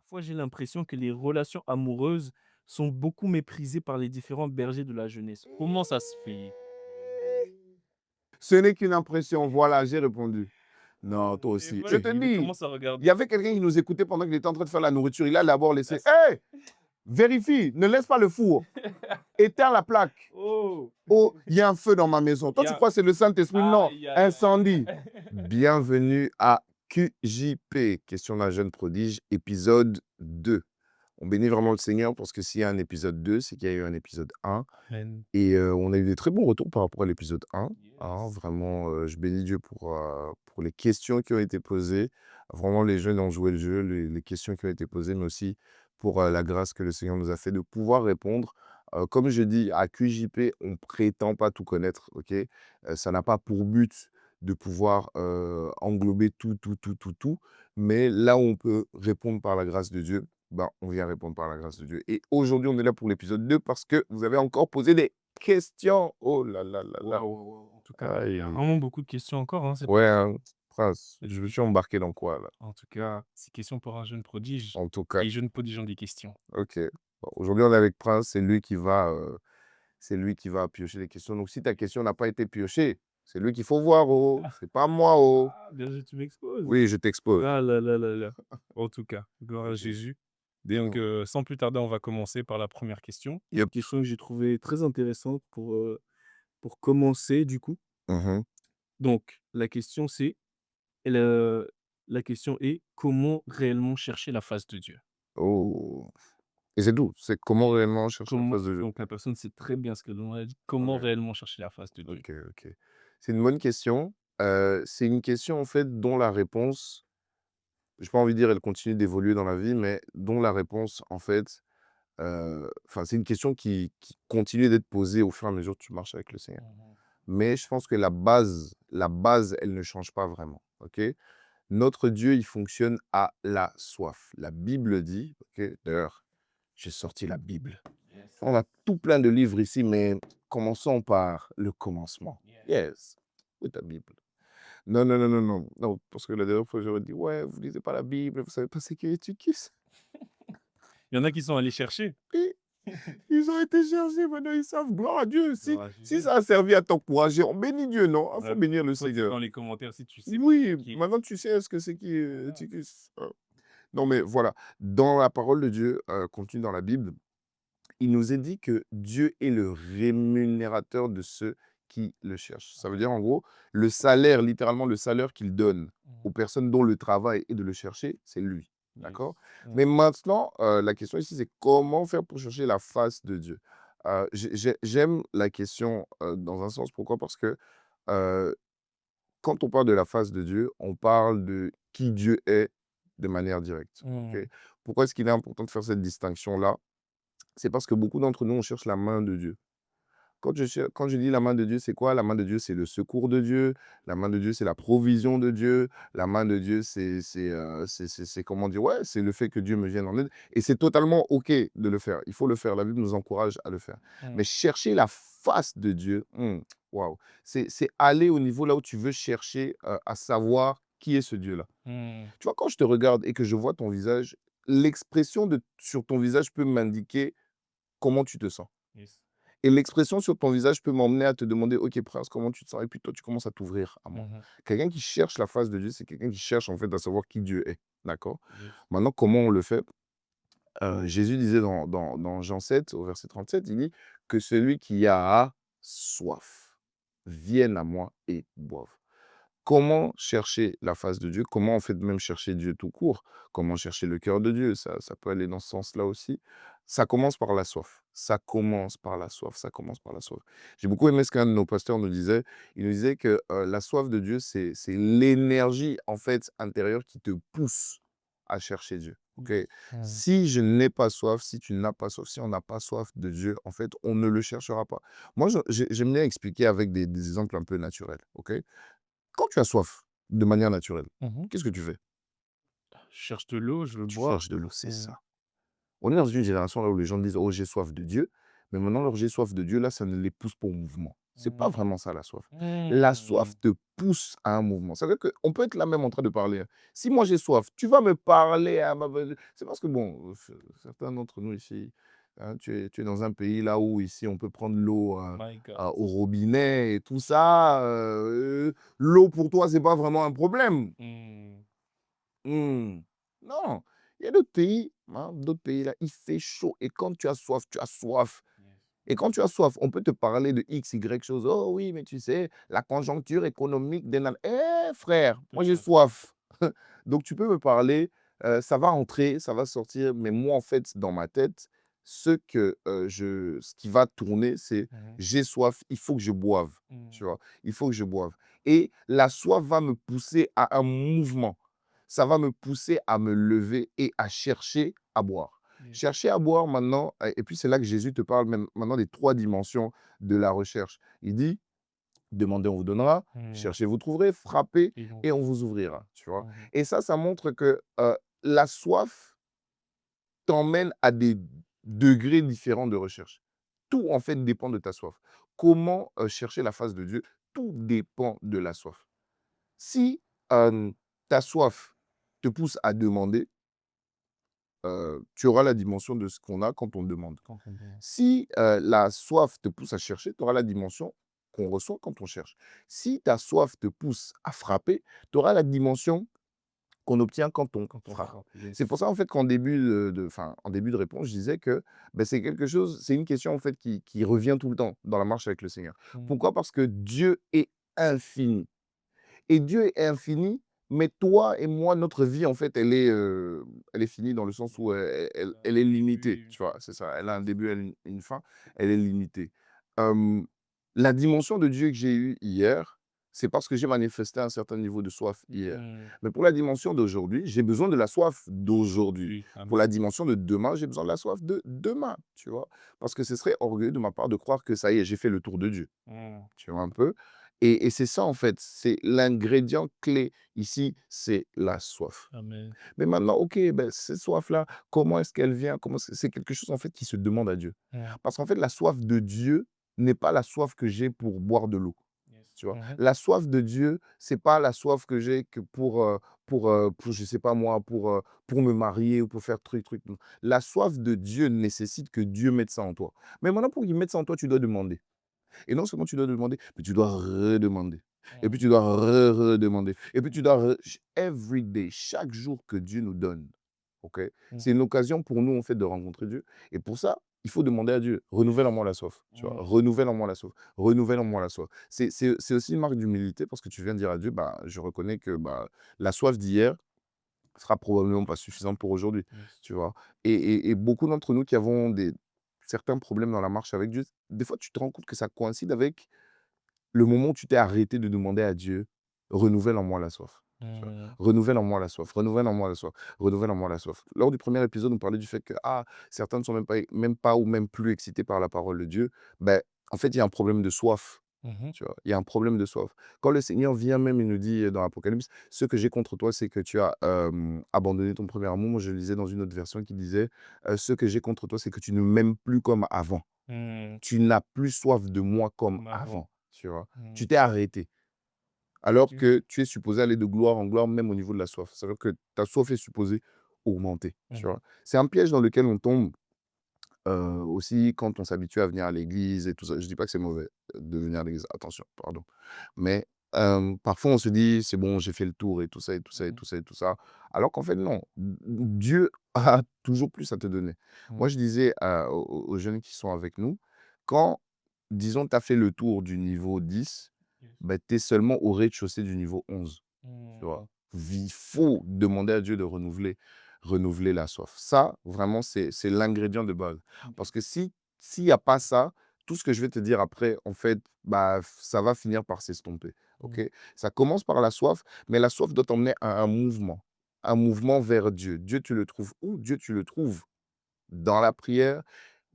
Parfois, j'ai l'impression que les relations amoureuses sont beaucoup méprisées par les différents bergers de la jeunesse. Comment ça se fait? Ce n'est qu'une impression. Voilà, j'ai répondu. Non, toi Et aussi. Je voilà, te il dis, commence à il y regarder. avait quelqu'un qui nous écoutait pendant qu'il était en train de faire la nourriture. Il a d'abord Ah, laissé. Hé, vérifie, ne laisse pas le four. Éteins la plaque. Oh! Oh, il y a un feu dans ma maison. Il Toi, y tu a crois que c'est le Saint-Esprit? Non, aïe, aïe, incendie. aïe. Bienvenue à QJP, Question d'un jeune prodige, épisode 2. On bénit vraiment le Seigneur parce que s'il y a un épisode 2, c'est qu'il y a eu un épisode 1. Amen. Et on a eu des très bons retours par rapport à l'épisode 1. Hein. Yes. Vraiment, je bénis Dieu pour les questions qui ont été posées. Vraiment, les jeunes ont joué le jeu, les questions qui ont été posées, mais aussi pour la grâce que le Seigneur nous a fait de pouvoir répondre. Comme je dis, à QJP, on ne prétend pas tout connaître, ok? Ça n'a pas pour but de pouvoir englober tout. Mais là où on peut répondre par la grâce de Dieu, ben, on vient répondre par la grâce de Dieu. Et aujourd'hui, on est là pour l'épisode 2 parce que vous avez encore posé des questions. Oh là là là là. Waouh, waouh, waouh. En tout cas, il y Aïe, a aïe. vraiment beaucoup de questions encore, hein. Ouais, hein, prince, je me suis embarqué dans quoi là? En tout cas, ces questions pour un jeune prodige. En tout cas, Les jeunes prodiges ont des questions. ok. Bon, aujourd'hui, on est avec Prince, c'est lui qui va piocher les questions. Donc, si ta question n'a pas été piochée, c'est lui qu'il faut voir, oh. C'est pas moi, oh. Ah, bien sûr, tu m'exposes. Oui, je t'expose. Ah là là là là. En tout cas, gloire à Ok. Jésus. Donc, Mm. sans plus tarder, on va commencer par la première question. Yep. Question que j'ai trouvée très intéressante pour commencer, du coup. Mhm. Donc, le la question est: comment réellement chercher la face de Dieu? Oh. Et c'est tout. C'est comment réellement chercher la Comment face de Dieu. donc la personne sait très bien ce que l'on a dit. Comment Ok. réellement chercher la face de Dieu? Ok, ok. C'est une bonne question. C'est une question, en fait, dont la réponse, j'ai pas envie de dire elle continue d'évoluer dans la vie, mais dont la réponse, en fait, enfin, c'est une question qui continue d'être posée au fur et à mesure que tu marches avec le Seigneur. Mmh. Mais je pense que la base, elle ne change pas vraiment, OK? Notre Dieu, il fonctionne à la soif. La Bible dit, OK, d'ailleurs, j'ai sorti la Bible. Yes, On a tout plein de livres ici, mais commençons par le commencement. yes. Yes, où est ta Bible? Non, non, non, non, non, non, parce que la dernière fois, j'aurais dit: «Ouais, vous lisez pas la Bible, vous savez pas c'est qui est Tucis». Il y en a qui sont allés chercher. Oui, ils ont été cherchés, maintenant ils savent. Gloire à Dieu. Si Gloire à si Jésus. ça a servi à t'encourager, on bénit Dieu, non? Il faut Ouais, bénir le toi, dis Seigneur. dans les commentaires si tu sais Oui, qui est maintenant tu sais ce que c'est qui, voilà. Tucis, hein. Non, mais voilà, dans la parole de Dieu, contenue dans la Bible, il nous est dit que Dieu est le rémunérateur de ceux qui le cherchent. Ça veut Amen. dire, en gros, le salaire, littéralement le salaire qu'il donne aux Mmh. personnes dont le travail est de le chercher, c'est lui. D'accord? Yes. Mmh. Mais maintenant, la question ici, c'est comment faire pour chercher la face de Dieu? J'aime la question, dans un sens. Pourquoi? Parce que, heu, quand on parle de la face de Dieu, on parle de qui Dieu est de manière directe. OK? Mmh. Pourquoi est-ce qu'il est important de faire cette distinction-là? C'est parce que beaucoup d'entre nous, on cherche la main de Dieu. Quand je dis la main de Dieu, c'est quoi? La main de Dieu, c'est le secours de Dieu. La main de Dieu, c'est la provision de Dieu. La main de Dieu, c'est comment dire? Ouais, c'est le fait que Dieu me vienne en aide et c'est totalement OK de le faire. Il faut le faire. La Bible nous encourage à le faire. Mmh. Mais chercher la face de Dieu, waouh, c'est aller au niveau là où tu veux chercher, à savoir qui est ce Dieu-là. Mmh. Tu vois, quand je te regarde et que je vois ton visage, l'expression sur ton visage peut m'indiquer comment tu te sens. Yes. Et l'expression sur ton visage peut m'emmener à te demander: «OK prince, comment tu te sens?» Et puis toi, tu commences à t'ouvrir à moi. Mmh. Quelqu'un qui cherche la face de Dieu, c'est quelqu'un qui cherche en fait à savoir qui Dieu est. D'accord? Yes. Maintenant, comment on le fait? Jésus disait dans Jean 7 au verset 37, il dit: «Que celui qui a soif vienne à moi et boive». Comment chercher la face de Dieu? Comment en fait même chercher Dieu tout court? Comment chercher le cœur de Dieu? Ça peut aller dans ce sens-là aussi. Ça commence par la soif. Ça commence par la soif. Ça commence par la soif. J'ai beaucoup aimé ce qu'un de nos pasteurs nous disait. Il nous disait que la soif de Dieu, c'est l'énergie en fait intérieure qui te pousse à chercher Dieu. Ok? Yes. Mmh. Si je n'ai pas soif, si tu n'as pas soif, si on n'a pas soif de Dieu, en fait, on ne le cherchera pas. Moi, j'aime bien expliquer avec des exemples un peu naturels. Ok? Quand tu as soif, de manière naturelle, Mmh. qu'est-ce que tu fais? Je cherche de l'eau, je veux Tu boire. cherches de l'eau, c'est Mmh. ça. On est dans une génération là où les gens disent: «Oh, j'ai soif de Dieu», mais maintenant leur «j'ai soif de Dieu» là, ça ne les pousse pas au mouvement. C'est pas Mmh. vraiment ça la soif. La soif Mmh. te pousse à un mouvement. Ça veut dire qu'on peut être là même en train de parler, hein. Si moi j'ai soif, tu vas me parler à ma c'est parce que bon, certains d'entre nous ici, hein, tu es dans un pays là où ici on peut prendre l'eau, My God. au robinet et tout ça, l'eau pour toi, c'est pas vraiment un problème. Mmh. Mmh. Non, il y a d'autres pays, hein, d'autres pays là, il fait chaud et quand tu as soif, tu as soif. Yes. Et quand tu as soif, on peut te parler de X, Y chose. Oh oui, mais tu sais, la conjoncture économique des Eh frère, moi Tout j'ai à fait. soif. Donc tu peux me parler, ça va entrer, ça va sortir, mais moi en fait, dans ma tête, ce qui va tourner, c'est: Mmh. «J'ai soif, il faut que je boive», tu Mmh. vois? Il faut que je boive et la soif va me pousser à un mouvement. Ça va me pousser à me lever et à chercher à boire. Yes. Chercher à boire maintenant, et puis c'est là que Jésus te parle même maintenant des 3 dimensions de la recherche. Il dit: «Demandez, on vous donnera, Mmh. cherchez, vous trouverez, frappez Et donc et on vous ouvrira», tu vois? mmh. Et ça montre que, la soif t'emmène à des degrés différents de recherche. Tout, en fait, dépend de ta soif. Comment, chercher la face de Dieu? Tout dépend de la soif. Si, ta soif te pousse à demander, tu auras la dimension de ce qu'on a quand on demande. Quand on demande. Si, la soif te pousse à chercher, tu auras la dimension qu'on reçoit quand on cherche. Si ta soif te pousse à frapper, tu auras la dimension qu'on obtient quand on Quand on frappe. frappe, C'est yes. pour ça, en fait, qu'en début, en début de réponse, je disais que, c'est quelque chose c'est une question, en fait, qui revient tout le temps dans la marche avec le Seigneur. Mmh. Pourquoi? Parce que Dieu est infini. Et Dieu est infini, mais toi et moi, notre vie, en fait, elle est finie dans le sens où elle est Un début et limitée, une tu vois? fin. C'est ça, elle a un Yes. début, elle a une fin, elle est limitée. Hem, la dimension de Dieu que j'ai eue hier, c'est parce que j'ai manifesté un certain niveau de soif hier. Mmh. Mais pour la dimension d'aujourd'hui, j'ai besoin de la soif d'aujourd'hui. Oui, Pour la amen. dimension de demain, j'ai besoin de la soif de demain, tu vois? Parce que ce serait orgueilleux de ma part de croire que ça y est, j'ai fait le tour de Dieu. Mmh. Tu vois un peu? Et c'est ça, en fait, c'est l'ingrédient clé ici, c'est la soif. Amen. Mais maintenant, OK, ben, cette soif-là, comment est-ce qu'elle vient? Comment c'est quelque chose, en fait, qui se demande à Dieu. Mmh. Parce qu'en fait, la soif de Dieu n'est pas la soif que j'ai pour boire de l'eau, Yes. tu vois? Mmh. La soif de Dieu, c'est pas la soif que j'ai que pour je sais pas moi, pour me marier ou pour faire truc, non. La soif de Dieu nécessite que Dieu mette ça en toi. Mais maintenant, pour qu'il mette ça en toi, tu dois demander. Et non seulement tu dois demander, mais tu dois redemander. Et puis Mmh. tu dois redemander. Et puis tu dois every day, chaque jour que Dieu nous donne, OK? Mmh. C'est une occasion pour nous, en fait, de rencontrer Dieu. Et pour ça, il faut demander à Dieu: «Renouvelle en Yes. moi la soif», tu vois? Mmh. «Renouvelle en moi la soif, renouvelle en moi la soif». C'est aussi une marque d'humilité parce que tu viens dire à Dieu: «Bah, je reconnais que, bah, la soif d'hier sera probablement pas suffisante pour aujourd'hui», Yes. tu vois? Et beaucoup d'entre nous qui avons certains problèmes dans la marche avec Dieu, des fois, tu te rends compte que ça coïncide avec le moment où tu t'es arrêté de demander à Dieu: «Renouvelle en moi la soif», tu vois? Mmh. «Renouvelle en moi la soif, renouvelle en moi la soif, renouvelle en moi la soif». Lors du premier épisode, on parlait du fait que, certains ne sont même pas ou même plus excités par la parole de Dieu. Ben, en fait, il y a un problème de soif, Mmh. tu vois? Il y a un problème de soif. Quand le Seigneur vient même, il nous dit, dans l'Apocalypse: «Ce que j'ai contre toi, c'est que tu as, abandonné ton premier amour». Moi, je lisais dans une autre version qui disait, «Ce que j'ai contre toi, c'est que tu ne m'aimes plus comme avant». Mmh. Tu n'as plus soif de moi comme Comme avant. avant, tu vois? Mmh. Tu t'es arrêté, alors Yes. que tu es supposé aller de gloire en gloire, même au niveau de la soif. Ça veut dire que ta soif est supposée augmenter, tu Mmh. vois? C'est un piège dans lequel on tombe, aussi quand on s'habitue à venir à l'église et tout ça. Je dis pas que c'est mauvais, de venir à l'église, attention, pardon. Mais, parfois on se dit: «C'est bon, j'ai fait le tour» et tout ça et tout ça et Mmh. tout ça et tout ça. Alors qu'en fait non, Dieu a toujours plus à te donner. Mmh. Moi je disais aux jeunes qui sont avec nous, quand, disons, tu as fait le tour du niveau 10, Yes. bah, tu es seulement au rez-de-chaussée du niveau 11, tu vois? Mmh. Il faut demander à Dieu de renouveler la soif. Ça, vraiment, c'est l'ingrédient de base. Parce Yes. que s'il y a pas ça, tout ce que je vais te dire après, en fait, bah, ça va finir par s'estomper, Mmh. OK? Ça commence par la soif, mais la soif doit t'emmener à un mouvement vers Dieu. Dieu, tu le trouves où? Dieu, tu le trouves dans la prière,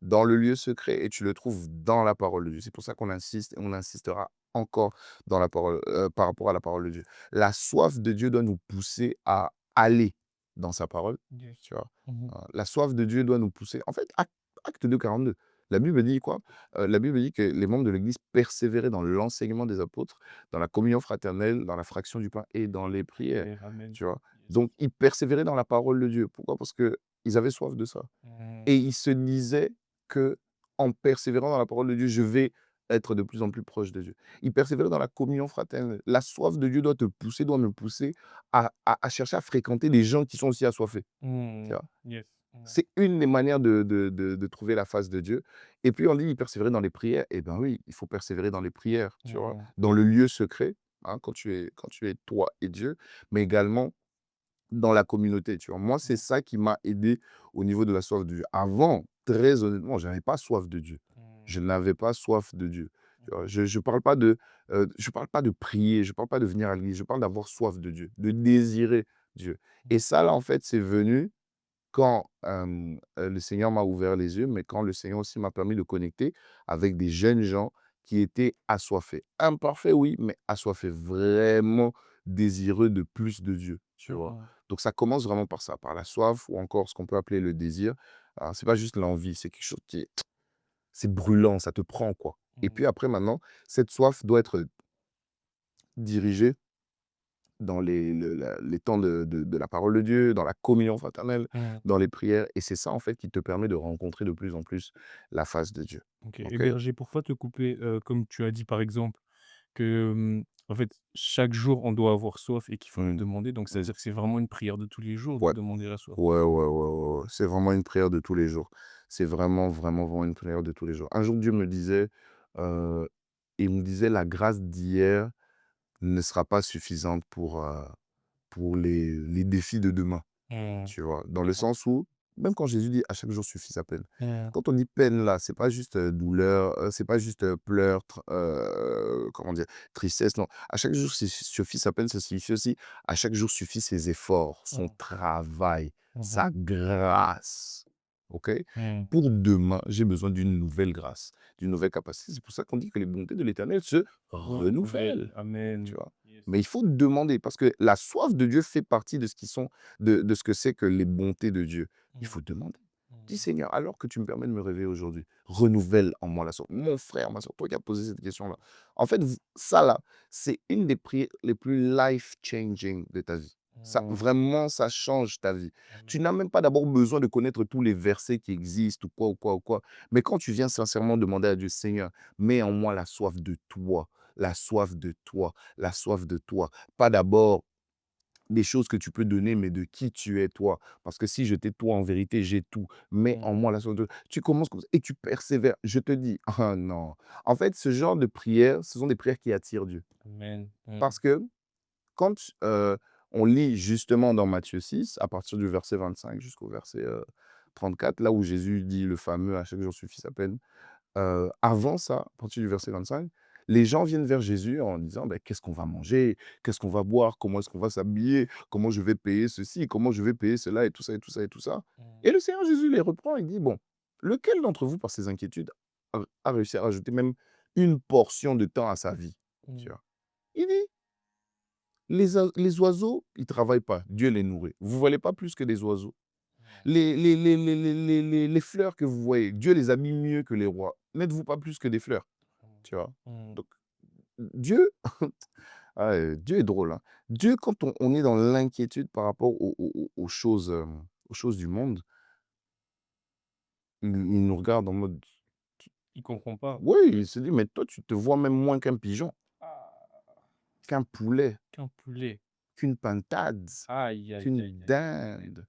dans le lieu secret et tu le trouves dans la parole de Dieu. C'est pour ça qu'on insiste et on insistera encore dans la parole, par rapport à la parole de Dieu. La soif de Dieu doit nous pousser à aller dans sa parole, Yes. tu vois? Mmh. La soif de Dieu doit nous pousser en fait, Acte 2:42. La Bible dit quoi? La Bible dit que les membres de l'Église persévéraient dans l'enseignement des apôtres, dans la communion fraternelle, dans la fraction du pain et dans les prières, Et amen. tu vois? Yes. Donc ils persévéraient dans la parole de Dieu. Pourquoi? Parce qu'ils avaient soif de ça Mmh. et ils se disaient que en persévérant dans la parole de Dieu, je vais être de plus en plus proche de Dieu. Ils persévéraient dans la communion fraternelle. La soif de Dieu doit te pousser, doit me pousser à chercher à fréquenter des gens qui sont aussi assoiffés, tu Mmh. vois? Yes. Mmh. C'est une des manières de trouver la face de Dieu et puis on dit: «Il persévérait dans les prières». Eh ben oui, il faut persévérer dans les prières, tu vois? Mmh. Dans le lieu secret, hein, quand tu es toi et Dieu, mais également dans la communauté, tu vois? Moi, c'est Mmh. ça qui m'a aidé au niveau de la soif de Dieu. Avant, très honnêtement, je n'avais pas soif de Dieu. Je Mmh. n'avais pas soif de Dieu, tu vois? Mmh. Je parle pas de prier, je parle pas de venir à l'église, je parle d'avoir soif de Dieu, de désirer Dieu et ça là, en fait, c'est venu quand, le Seigneur m'a ouvert les yeux, mais quand le Seigneur aussi m'a permis de connecter avec des jeunes gens qui étaient assoiffés. Imparfaits, oui, mais assoiffés, vraiment désireux de plus de Dieu, tu vois? Mmh. Donc ça commence vraiment par ça, par la soif ou encore ce qu'on peut appeler le désir. Alors c'est pas juste l'envie, c'est quelque chose qui est c'est brûlant, ça te prend, quoi et Mmh. puis après maintenant, cette soif doit être dirigée dans les temps de la parole de Dieu, dans la communion fraternelle, Mmh. dans les prières et c'est ça, en fait, qui te permet de rencontrer de plus en plus la face de Dieu. OK et OK? berger, pour pas te couper, comme tu as dit, par exemple, que, en fait, chaque jour, on doit avoir soif et qu'il faut le Mmh. demander, donc ça veut Mmh. dire que c'est vraiment une prière de tous les jours de Ouais. demander la soif? Ouais, ouais, ouais, ouais, ouais. C'est vraiment une prière de tous les jours. C'est vraiment, vraiment, vraiment une prière de tous les jours. Un jour, Dieu me disait, heu, il me disait: «La grâce d'hier ne sera pas suffisante pour les défis de demain». Mmh. Tu vois? Dans le sens où, même quand Jésus dit: «À chaque jour suffit sa peine». Mmh. Quand on dit peine là, c'est pas juste, douleur, c'est pas juste, pleurs, comment dire? Tristesse, non. À chaque jour suffit sa peine, ça signifie aussi à chaque jour suffit ses efforts, son Mmh. travail, Mmh. sa grâce. OK? Mmh. Pour demain, j'ai besoin d'une nouvelle grâce, d'une nouvelle capacité. C'est pour ça qu'on dit que les bontés de l'Éternel se Renouvelle. renouvellent. Tu Amen. vois? Yes. Mais il faut demander parce que la soif de Dieu fait partie de ce qui sont de ce que c'est que les bontés de Dieu. Il Mmh. faut demander. Dis: Mmh. «Seigneur, alors que tu me permets de me réveiller aujourd'hui, renouvelle en moi la soif». Mon frère, ma sœur, toi qui as posé cette question-là. En fait, v ça là, c'est une des prières les plus life changing de ta vie. Ça, Mmh. vraiment, ça change ta vie. Tu Amen. n'as même pas d'abord besoin de connaître tous les versets qui existent ou quoi, ou quoi, ou quoi. Mais quand tu viens sincèrement demander à Dieu: «Seigneur, mets en moi la soif de toi, la soif de toi, la soif de toi». Pas d'abord des choses que tu peux donner, mais de qui tu es toi. Parce que si je t'ai toi, en vérité, j'ai tout. Mets en Mmh. moi la soif de tu commences comme ça et tu persévères. Je te dis, ah non. En fait, ce genre de prières, ce sont des prières qui attirent Dieu. Amen. Mmh. Parce que quand, on lit justement dans Matthieu 6, à partir du verset 25 jusqu'au verset, 34, là où Jésus dit le fameux: «À chaque jour suffit sa peine». Avant ça, à partir du verset 25, les gens viennent vers Jésus en disant: «Beh, qu'est-ce qu'on va manger? Qu'est-ce qu'on va boire? Comment est-ce qu'on va s'habiller? Comment je vais payer ceci? Comment je vais payer cela?» et tout ça et tout ça et tout ça Mmh. et le Seigneur Jésus les reprend et dit: «Bon, lequel d'entre vous, par ses inquiétudes, a réussi à rajouter même une portion de temps à sa vie?» Tu Mmh. vois? Il dit: les oiseaux, ils travaillent pas, Dieu les nourrit. Vous valez pas plus que des oiseaux. Les fleurs que vous voyez, Dieu les habille mieux que les rois. N'êtes-vous pas plus que des fleurs?» Tu vois? Mmh. Donc Dieu ah, Dieu est drôle, hein. Dieu, quand on est dans l'inquiétude par rapport aux choses du monde, il nous regarde en mode Il comprend pas. oui, il se dit: «Mais toi, tu te vois même moins qu'un pigeon, Ah! qu'un poulet, Qu'un poulet. qu'une pintade, Aïe, aïe, qu'une aïe, aïe, aïe, aïe. dinde,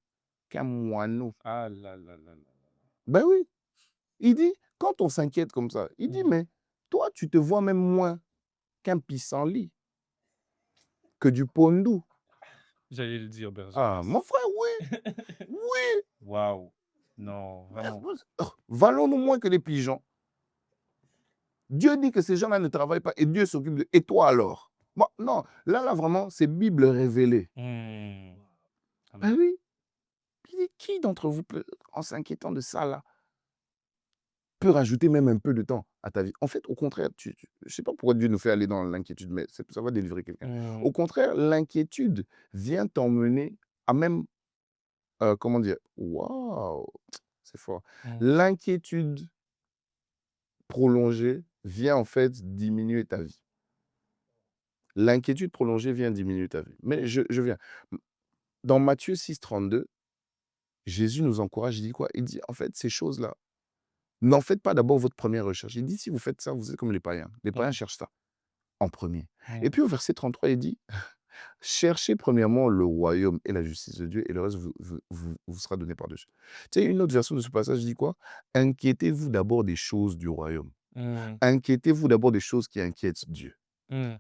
qu'un moineau». Ah là là là là. Ben oui, il dit quand on s'inquiète comme ça, il dit: Mmh. «Mais toi, tu te vois même moins qu'un pissenlit, que du pondu». J'allais le dire, berger. Ah, mon frère, oui, oui, Waouh! Non, vraiment. valons-nous moins que les pigeons. Dieu dit que ces gens-là ne travaillent pas et Dieu s'occupe de et toi alors? Bon, non, là, vraiment, c'est Bible révélée. Mmh. Ah Amen. oui, il dit: «Qui d'entre vous peut, en s'inquiétant de ça là, peut rajouter même un peu de temps à ta vie?» En fait, au contraire, je sais pas pourquoi Dieu nous fait aller dans l'inquiétude, mais ça va délivrer quelqu'un. Mmh. Au contraire, l'inquiétude vient t'emmener à même, comment dire? Waouh! C'est fort. Mmh. L'inquiétude prolongée vient en fait diminuer ta vie. L'inquiétude prolongée vient diminuer ta vie. Mais je viens. Dans Matthieu 6, 32, Jésus nous encourage, il dit quoi? Il dit, en fait, ces choses-là, n'en faites pas d'abord votre première recherche. Il dit, si vous faites ça, vous êtes comme les païens. Les païens Mmh. cherchent ça en premier. Et Mmh. puis au verset 33, il dit, cherchez premièrement le royaume et la justice de Dieu, et le reste vous sera donné par-dessus. Tu sais, une autre version de ce passage dit quoi? Inquiétez-vous d'abord des choses du royaume. Mmh. Inquiétez-vous d'abord des choses qui inquiètent Dieu. Mmh.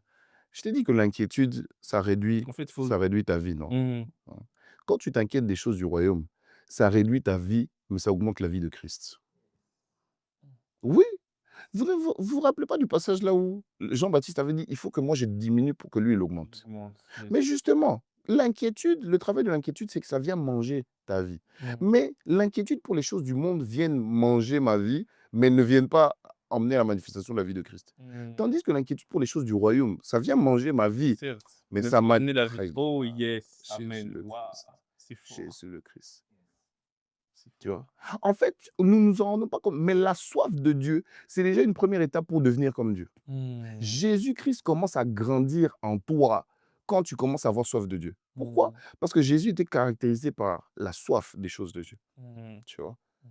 Je t'ai dit que l'inquiétude, En fait, faut ça réduit ta vie, non? mmh. Hein. Quand tu t'inquiètes des choses du royaume, ça réduit ta vie, mais ça augmente la vie de Christ. Oui, vous rappelez pas du passage là où Jean-Baptiste avait dit: «Il faut que moi je diminue pour que lui il augmente». Exactement, Mais yes. justement, l'inquiétude, le travail de l'inquiétude, c'est que ça vient manger ta vie. Mmh. Mais l'inquiétude pour les choses du monde viennent manger ma vie, mais ne viennent pas emmener à la manifestation de la vie de Christ. Mmh. Tandis que l'inquiétude pour les choses du royaume, ça vient manger ma vie, Certes, mais mais ça pour m'a amener la vie. très Oh ah, yes, Jésus amen. le Waouh, Christ, c'est fort, Jésus le Christ. c'est Tu fort. vois? En fait, nous nous en rendons pas compte, mais la soif de Dieu, c'est déjà une première étape pour devenir comme Dieu. Mmh. Jésus-Christ commence à grandir en toi quand tu commences à avoir soif de Dieu. Pourquoi? Mmh. Parce que Jésus était caractérisé par la soif des choses de Dieu, Mmh. tu vois? Mmh.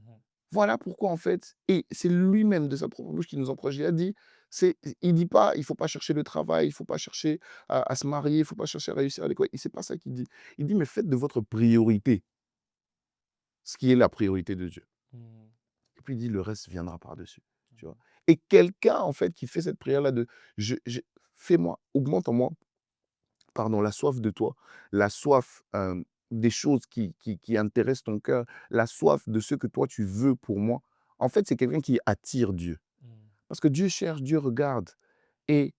Voilà pourquoi en fait et c'est lui-même de sa propre bouche qui nous encourage. Il a dit, il dit pas: «Il faut pas chercher le travail, il faut pas chercher à se marier, il faut pas chercher à réussir à l'école». Et c'est pas ça qu'il dit. Il dit: «Mais faites de votre priorité ce qui est la priorité de Dieu». Mmh. Et puis il dit: «Le reste viendra par-dessus», tu vois? Mmh. Et quelqu'un en fait qui fait cette prière-là de: Je fais-moi, augmente en moi, pardon, la soif de toi, la soif, des choses qui intéressent ton cœur, la soif de ce que toi tu veux pour moi. En fait, c'est quelqu'un qui attire Dieu. Mmh. Parce que Dieu cherche, Dieu regarde. Et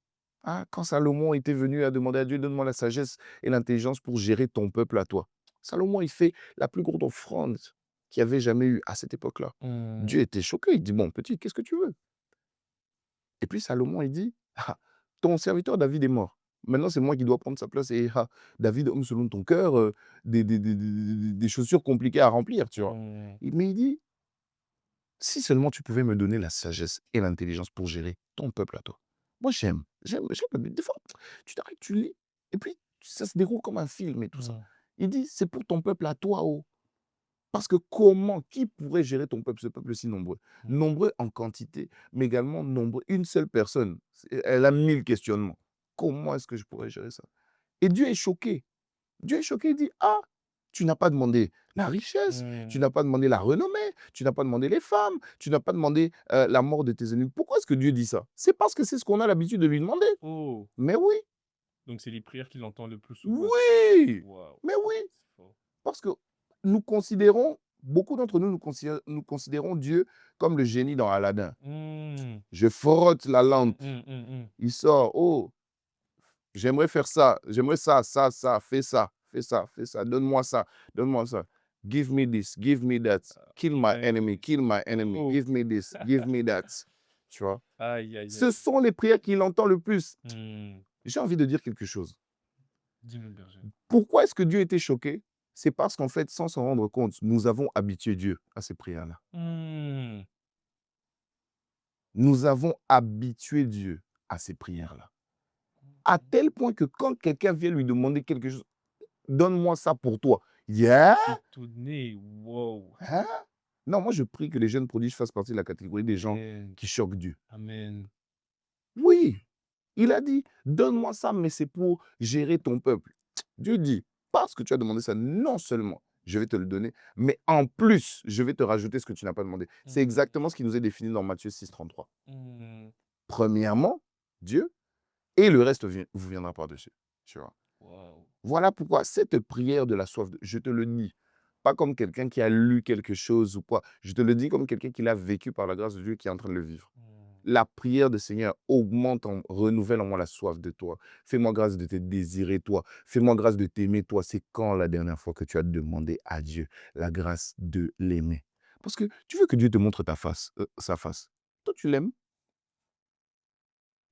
quand Salomon était venu à demander à Dieu: «Donne-moi la sagesse et l'intelligence pour gérer ton peuple à toi». Salomon, il fait la plus grande offrande qu'il y avait jamais eu à cette époque-là. Mmh. Dieu était choqué, il dit: «Bon petit, qu'est-ce que tu veux?» Et puis Salomon, il dit: «Ah, ton serviteur David est mort. Maintenant, c'est moi qui dois prendre sa place et David, homme selon ton cœur, des chaussures compliquées à remplir», tu vois? Mmh. Mais il dit: «Si seulement tu pouvais me donner la sagesse et l'intelligence pour gérer ton peuple à toi». Moi, j'aime la Bible. Des fois, tu t'arrêtes, tu lis et puis ça se déroule comme un film et tout ça. Mmh. Il dit: «C'est pour ton peuple à toi, oh». Parce que qui pourrait gérer ton peuple, ce peuple si nombreux? Mmh. Nombreux en quantité, mais également nombreux. Une seule personne, elle a 1000 questionnements. Comment est-ce que je pourrais gérer ça? Et Dieu est choqué. Dieu est choqué, il dit: «Ah, tu n'as pas demandé la richesse, tu Mmh. n'as pas demandé la renommée, tu n'as pas demandé les femmes, tu n'as pas demandé, la mort de tes ennemis». Pourquoi est-ce que Dieu dit ça? C'est parce que c'est ce qu'on a l'habitude de lui demander. Oh! Mais oui, Donc c'est les prières qu'il entend le plus souvent. oui, Waouh! mais oui. C'est fort. Parce que beaucoup d'entre nous, nous considérons Dieu comme le génie dans Aladdin. Mmh. Je frotte la Mmh, lampe, mmh, mmh, mmh. il sort: «Oh, j'aimerais faire ça, j'aimerais ça, ça, ça, fais ça, fais ça, fais ça, donne-moi ça, donne-moi ça. Give me this, give me that, Amen. kill my enemy, Oh! give me this, give me that». Tu vois? Aïe, aïe, Ce aïe. sont les prières qu'il entend le plus. Mmh. J'ai envie de dire quelque chose. Dis-nous, berger. Pourquoi est-ce que Dieu était choqué? C'est parce qu'en fait, sans s'en rendre compte, nous avons habitué Dieu à ces prières-là. Mmh. Nous avons habitué Dieu à ces prières-là. À tel point que quand quelqu'un vient lui demander quelque chose: «Donne-moi ça pour toi». Il dit: «Hein? Étonné, wow! Hein?» Non, moi je prie que les jeunes prodiges fassent partie de la catégorie des gens Amen. qui choquent Dieu. Amen. Oui, il a dit: «Donne-moi ça, mais c'est pour gérer ton peuple». Dieu dit: «Parce que tu as demandé ça, non seulement je vais te le donner, mais en plus, je vais te rajouter ce que tu n'as pas demandé». C'est Mmh. exactement ce qui nous est défini dans Matthieu 6, 33. Mmh. Premièrement, Dieu, et le reste vous viendra par-dessus, tu vois? Waouh! Voilà pourquoi cette prière de la soif, je te le dis, pas comme quelqu'un qui a lu quelque chose ou quoi, je te le dis comme quelqu'un qui l'a vécu par la grâce de Dieu, qui est en train de le vivre. Mmh. La prière de Seigneur augmente, renouvelle en moi la soif de toi. Fais-moi grâce de te désirer toi. Fais-moi grâce de t'aimer toi. C'est quand la dernière fois que tu as demandé à Dieu la grâce de l'aimer? Parce que tu veux que Dieu te montre sa face. Toi, tu l'aimes.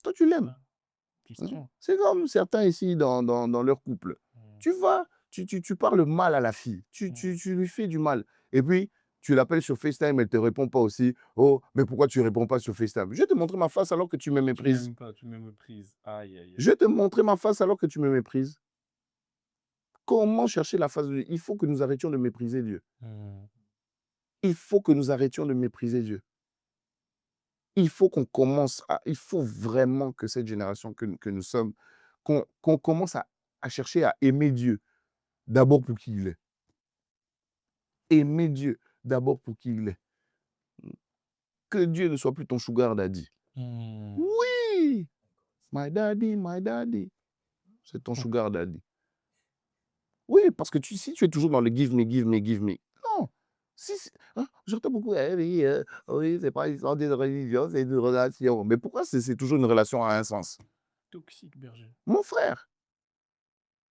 Toi, tu l'aimes. Ah, Mmh. question. C'est comme certains ici dans leur couple. Mmh. Tu vas, tu parles mal à la fille, Mmh. tu lui fais du mal et puis Tu l'appelles sur FaceTime, elle ne te répond pas aussi. Oh, mais pourquoi tu ne réponds pas sur FaceTime? Je vais te montrer ma face alors que tu me Tu méprises. m'aimes pas, tu me méprises. Aïe, aïe, Je aïe. vais te montrer ma face alors que tu me méprises. Comment chercher la face de Dieu? Il faut que nous arrêtions de mépriser Dieu. Mmh. Il faut que nous arrêtions de mépriser Dieu. Il faut vraiment que cette génération que nous sommes, qu'on commence à chercher à aimer Dieu, d'abord pour qui il est. Aimer Dieu, d'abord pour qui il est. Que Dieu ne soit plus ton sugar daddy. Mmh. Oui! My daddy, c'est ton sugar daddy. Oui, parce que si tu es toujours dans le give me, give me, give me, non. J'entends beaucoup, eh oui, oui, c'est pas une histoire d'une religion, c'est une relation. Mais pourquoi c'est toujours une relation à un sens? Toxique, berger. Mon frère,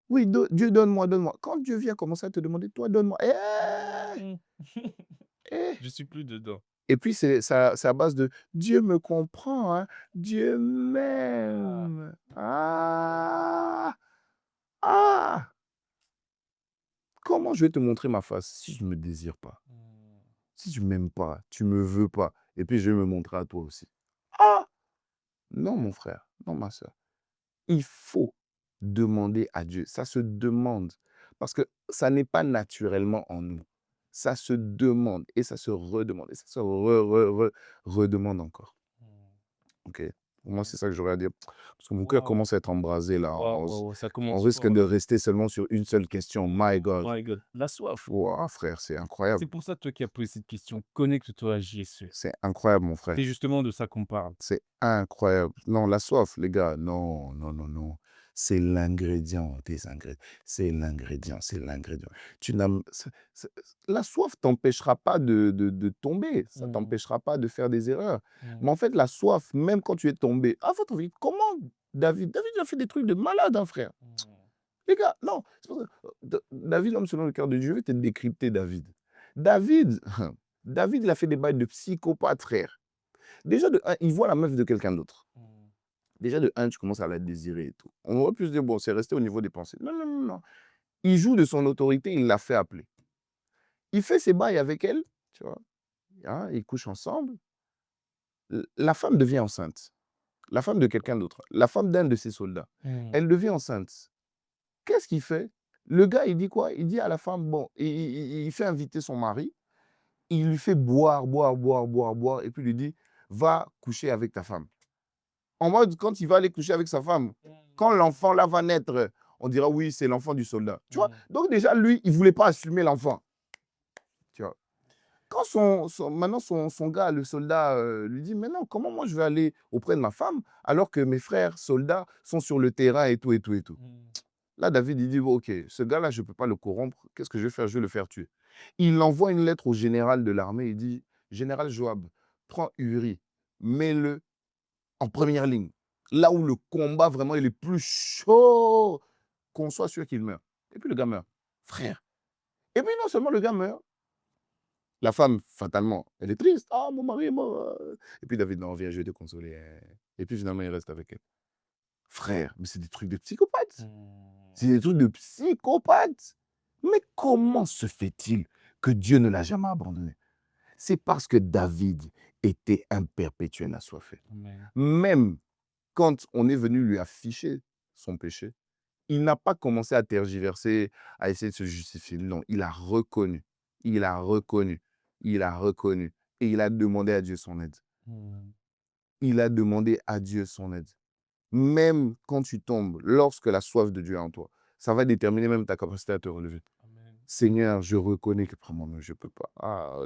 oui, Dieu donne-moi, donne-moi. Quand Dieu vient commencer à te demander, toi donne-moi. Mmh. Eh. Je suis plus dedans. Et puis c'est à base de Dieu me comprend, hein, Dieu Ah. m'aime. Ah! Ah! Comment je vais te montrer ma face si je ne me désire pas? Mmh. Si tu m'aimes pas, tu me veux pas, et puis je vais me montrer à toi aussi. Ah! Non, mon frère, non, ma sœur. Il faut demander à Dieu. Ça se demande. Parce que ça n'est pas naturellement en nous. Ça se demande et ça se redemande et ça se redemande encore. Mmh. OK? Pour moi, Ouais. c'est ça que j'aurais à dire. Parce que mon cœur Waouh! commence à être embrasé là. Waouh, waouh, waouh, ça On commence risque fort de là. rester seulement sur une seule question. My God. My God, la soif. Wouah, frère, c'est C'est incroyable. pour ça, toi qui as posé cette question, connecte-toi à Jésus. C'est incroyable, mon C'est frère. justement de ça qu'on parle. C'est incroyable. Non, la soif, les gars, non, non, non, non. C'est l'ingrédient des ingrédients. C'est l'ingrédient, c'est l'ingrédient. Tu n'as m c'est La soif t'empêchera pas de tomber, ça Mmh. t'empêchera pas de faire des erreurs. Mmh. Mais en fait, la soif, même quand tu es tombé, à votre avis, comment David a fait des trucs de malade, hein, frère. Mmh. Les gars, non, c'est pour ça, David, l'homme selon le cœur de Dieu, je vais te décrypter David. David, David, il a fait des bails de psychopathe, frère. Déjà de 1, il voit la meuf de quelqu'un d'autre. Mmh. Déjà de 1, tu commences à la désirer et tout. On aurait pu se dire: «Bon, c'est resté au niveau des pensées». Non, non, non, non. Il joue de son autorité, il l'a fait appeler. Il fait ses bails avec elle, tu vois? Hein, ils couchent ensemble. La femme devient enceinte. La femme de quelqu'un d'autre. La femme d'un de ses soldats. Mmh. Elle devient enceinte. Qu'est-ce qu'il fait? Le gars, il dit quoi? Il dit à la femme, bon, il fait inviter son mari, il lui fait boire, boire, boire, boire, boire et puis il lui dit: «Va coucher avec ta femme». En mode, quand il va aller coucher avec sa femme, quand Mmh. l'enfant là va naître, on dira: «Oui, c'est l'enfant du soldat». Tu vois? Mmh. Donc déjà, lui, il voulait pas assumer l'enfant, tu vois? Quand son gars, le soldat, lui dit: «Mais non, comment moi je vais aller auprès de ma femme alors que mes frères soldats sont sur le terrain et tout et tout et tout?» Mmh. Là, David, il dit: «Bon, OK, ce gars-là, je ne peux pas le corrompre. Qu'est-ce que je vais faire? Je vais le faire tuer». Il envoie une lettre au général de l'armée. Il dit: «Général Joab, prends Uri, mets-le en première ligne, là où le combat vraiment il est plus chaud, qu'on soit sûr qu'il meurt». Et puis le gars meurt. Frère. Et puis non seulement le gars meurt, la femme, fatalement, elle est triste. «Ah, mon mari est mort, Et puis David: «Non, viens, je vais te consoler, Et puis finalement, il reste avec elle. Frère, mais c'est des trucs de psychopathes. Mmh. C'est des trucs de psychopathes. Mais comment se fait-il que Dieu ne l'a jamais abandonné? C'est parce que David était un perpétuel assoiffé. Amen. Même quand on est venu lui afficher son péché, il n'a pas commencé à tergiverser, à essayer de se justifier. Non, il a reconnu. Il a reconnu. Il a reconnu. Et il a demandé à Dieu son aide. Mmh. Il a demandé à Dieu son aide. Même quand tu tombes, lorsque la soif de Dieu est en toi, ça va déterminer même ta capacité à te relever. Amen. Seigneur, je reconnais que par moi-même, je ne peux pas.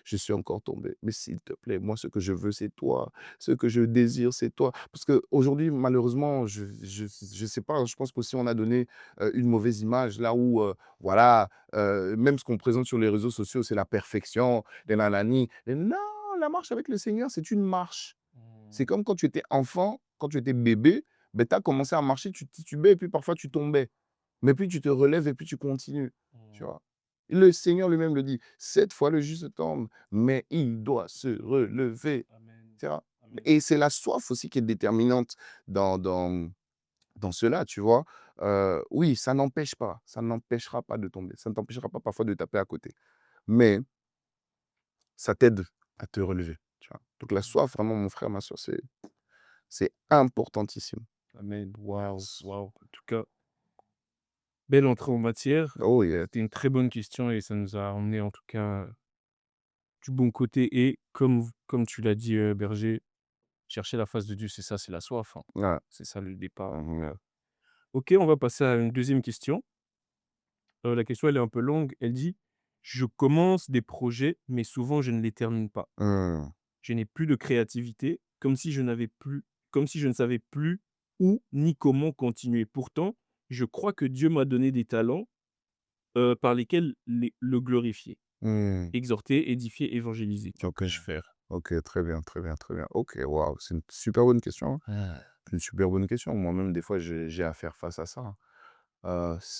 Je suis encore tombé. Mais s'il te plaît, moi, ce que je veux, c'est toi. Ce que je désire, c'est toi. Parce qu'aujourd'hui, malheureusement, je sais pas, je pense qu'aussi on a donné une mauvaise image là où, voilà, même ce qu'on présente sur les réseaux sociaux, c'est la perfection, les nanani. Et non, la marche avec le Seigneur, c'est une marche. C'est Mmh. comme quand tu étais enfant, quand tu étais bébé, ben, tu as commencé à marcher, tu titubais et puis parfois tu tombais. Mais puis tu te relèves et puis tu continues, tu Mmh. vois? Le Seigneur lui-même le dit: «Cette fois le juste tombe, mais il doit se relever», Amen. tu vois? Amen. Et c'est la soif aussi qui est déterminante dans cela, tu vois? Oui, ça n'empêche pas, ça n'empêchera pas de tomber, ça ne t'empêchera pas parfois de taper à côté. Mais ça t'aide à te relever, tu vois? Donc la Mmh. soif, vraiment, mon frère, ma sœur, c'est importantissime. Amen. Waouh, S waouh. En tout cas, belle entrée en matière. Oh yeah. C'était une très bonne question et ça nous a emmené en tout cas du bon côté et comme tu l'as dit, Berger, chercher la face de Dieu, c'est ça, c'est la soif, hein. Ouais. C'est ça le départ. Mmh mh. OK, on va passer à une deuxième question. La question, elle est un peu longue. Elle dit: «Je commence des projets, mais souvent je ne les termine pas. Mmh. Je n'ai plus de créativité, comme si je ne savais plus où ni comment continuer. Pourtant, je crois que Dieu m'a donné des talents, par lesquels le glorifier, Mmh. exhorter, édifier, évangéliser. Que OK. puis-je faire?» OK, très bien, très bien, très bien. OK, waouh, c'est une super bonne question, hein. Mmh. C'est une super bonne question. Moi-même, des fois, j'ai à faire face à ça, hein.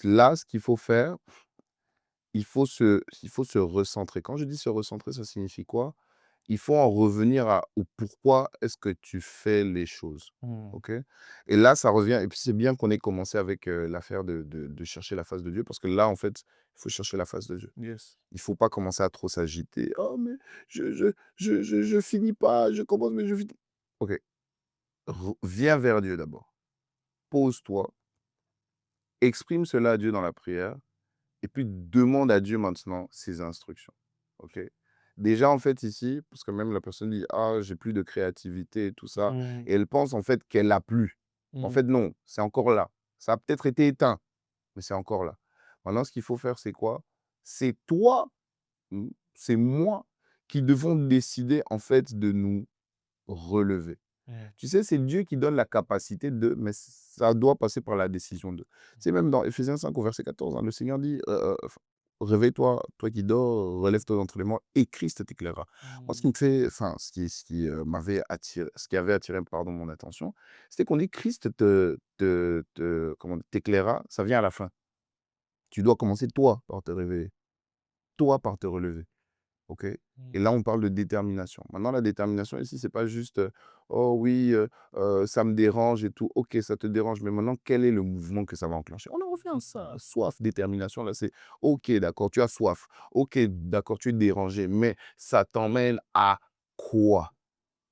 Là, ce qu'il faut faire, il faut se recentrer. Quand je dis se recentrer, ça signifie quoi? Il faut en revenir à au pourquoi est-ce que tu fais les choses, Mmh. OK? Et là, ça revient et puis c'est bien qu'on ait commencé avec, l'affaire de chercher la face de Dieu parce que là, en fait, il faut chercher la face de Dieu. Yes. Il faut pas commencer à trop s'agiter: «Oh mais je finis pas, je commence mais je finis». OK, viens vers Dieu d'abord. Pose-toi, exprime cela à Dieu dans la prière et puis demande à Dieu maintenant ses instructions. OK? Déjà, en fait, ici, parce que même la personne dit: «Ah, j'ai plus de créativité et tout ça» Mmh. et elle pense, en fait, qu'elle a plus. En Mmh. fait, non, c'est encore là. Ça a peut-être été éteint, mais c'est encore là. Maintenant, ce qu'il faut faire, c'est quoi? C'est toi, c'est moi qui devons décider, en fait, de nous relever. Mmh. Tu sais, c'est Dieu qui donne la capacité de, mais ça doit passer par la décision de. Tu sais, même dans Éphésiens 5 au verset 14, hein, le Seigneur dit, réveille-toi, toi qui dors, relève-toi d'entre les morts, et Christ t'éclairera. Moi, ce Mmh. qui me fait, enfin, m'avait attiré, ce qui avait attiré, pardon, mon attention, c'était qu'on dit Christ comment, t'éclairera, ça vient à la fin. Tu dois commencer toi par te réveiller, toi par te relever. OK? Et Mmh. là, on parle de détermination. Maintenant, la détermination ici, c'est pas juste, «Oh oui, ça me dérange et tout». OK, ça te dérange, mais maintenant, quel est le mouvement que ça va enclencher? On en revient à ça, soif, détermination, là, c'est OK, d'accord, tu as soif. OK, d'accord, tu es dérangé, mais ça t'emmène à quoi?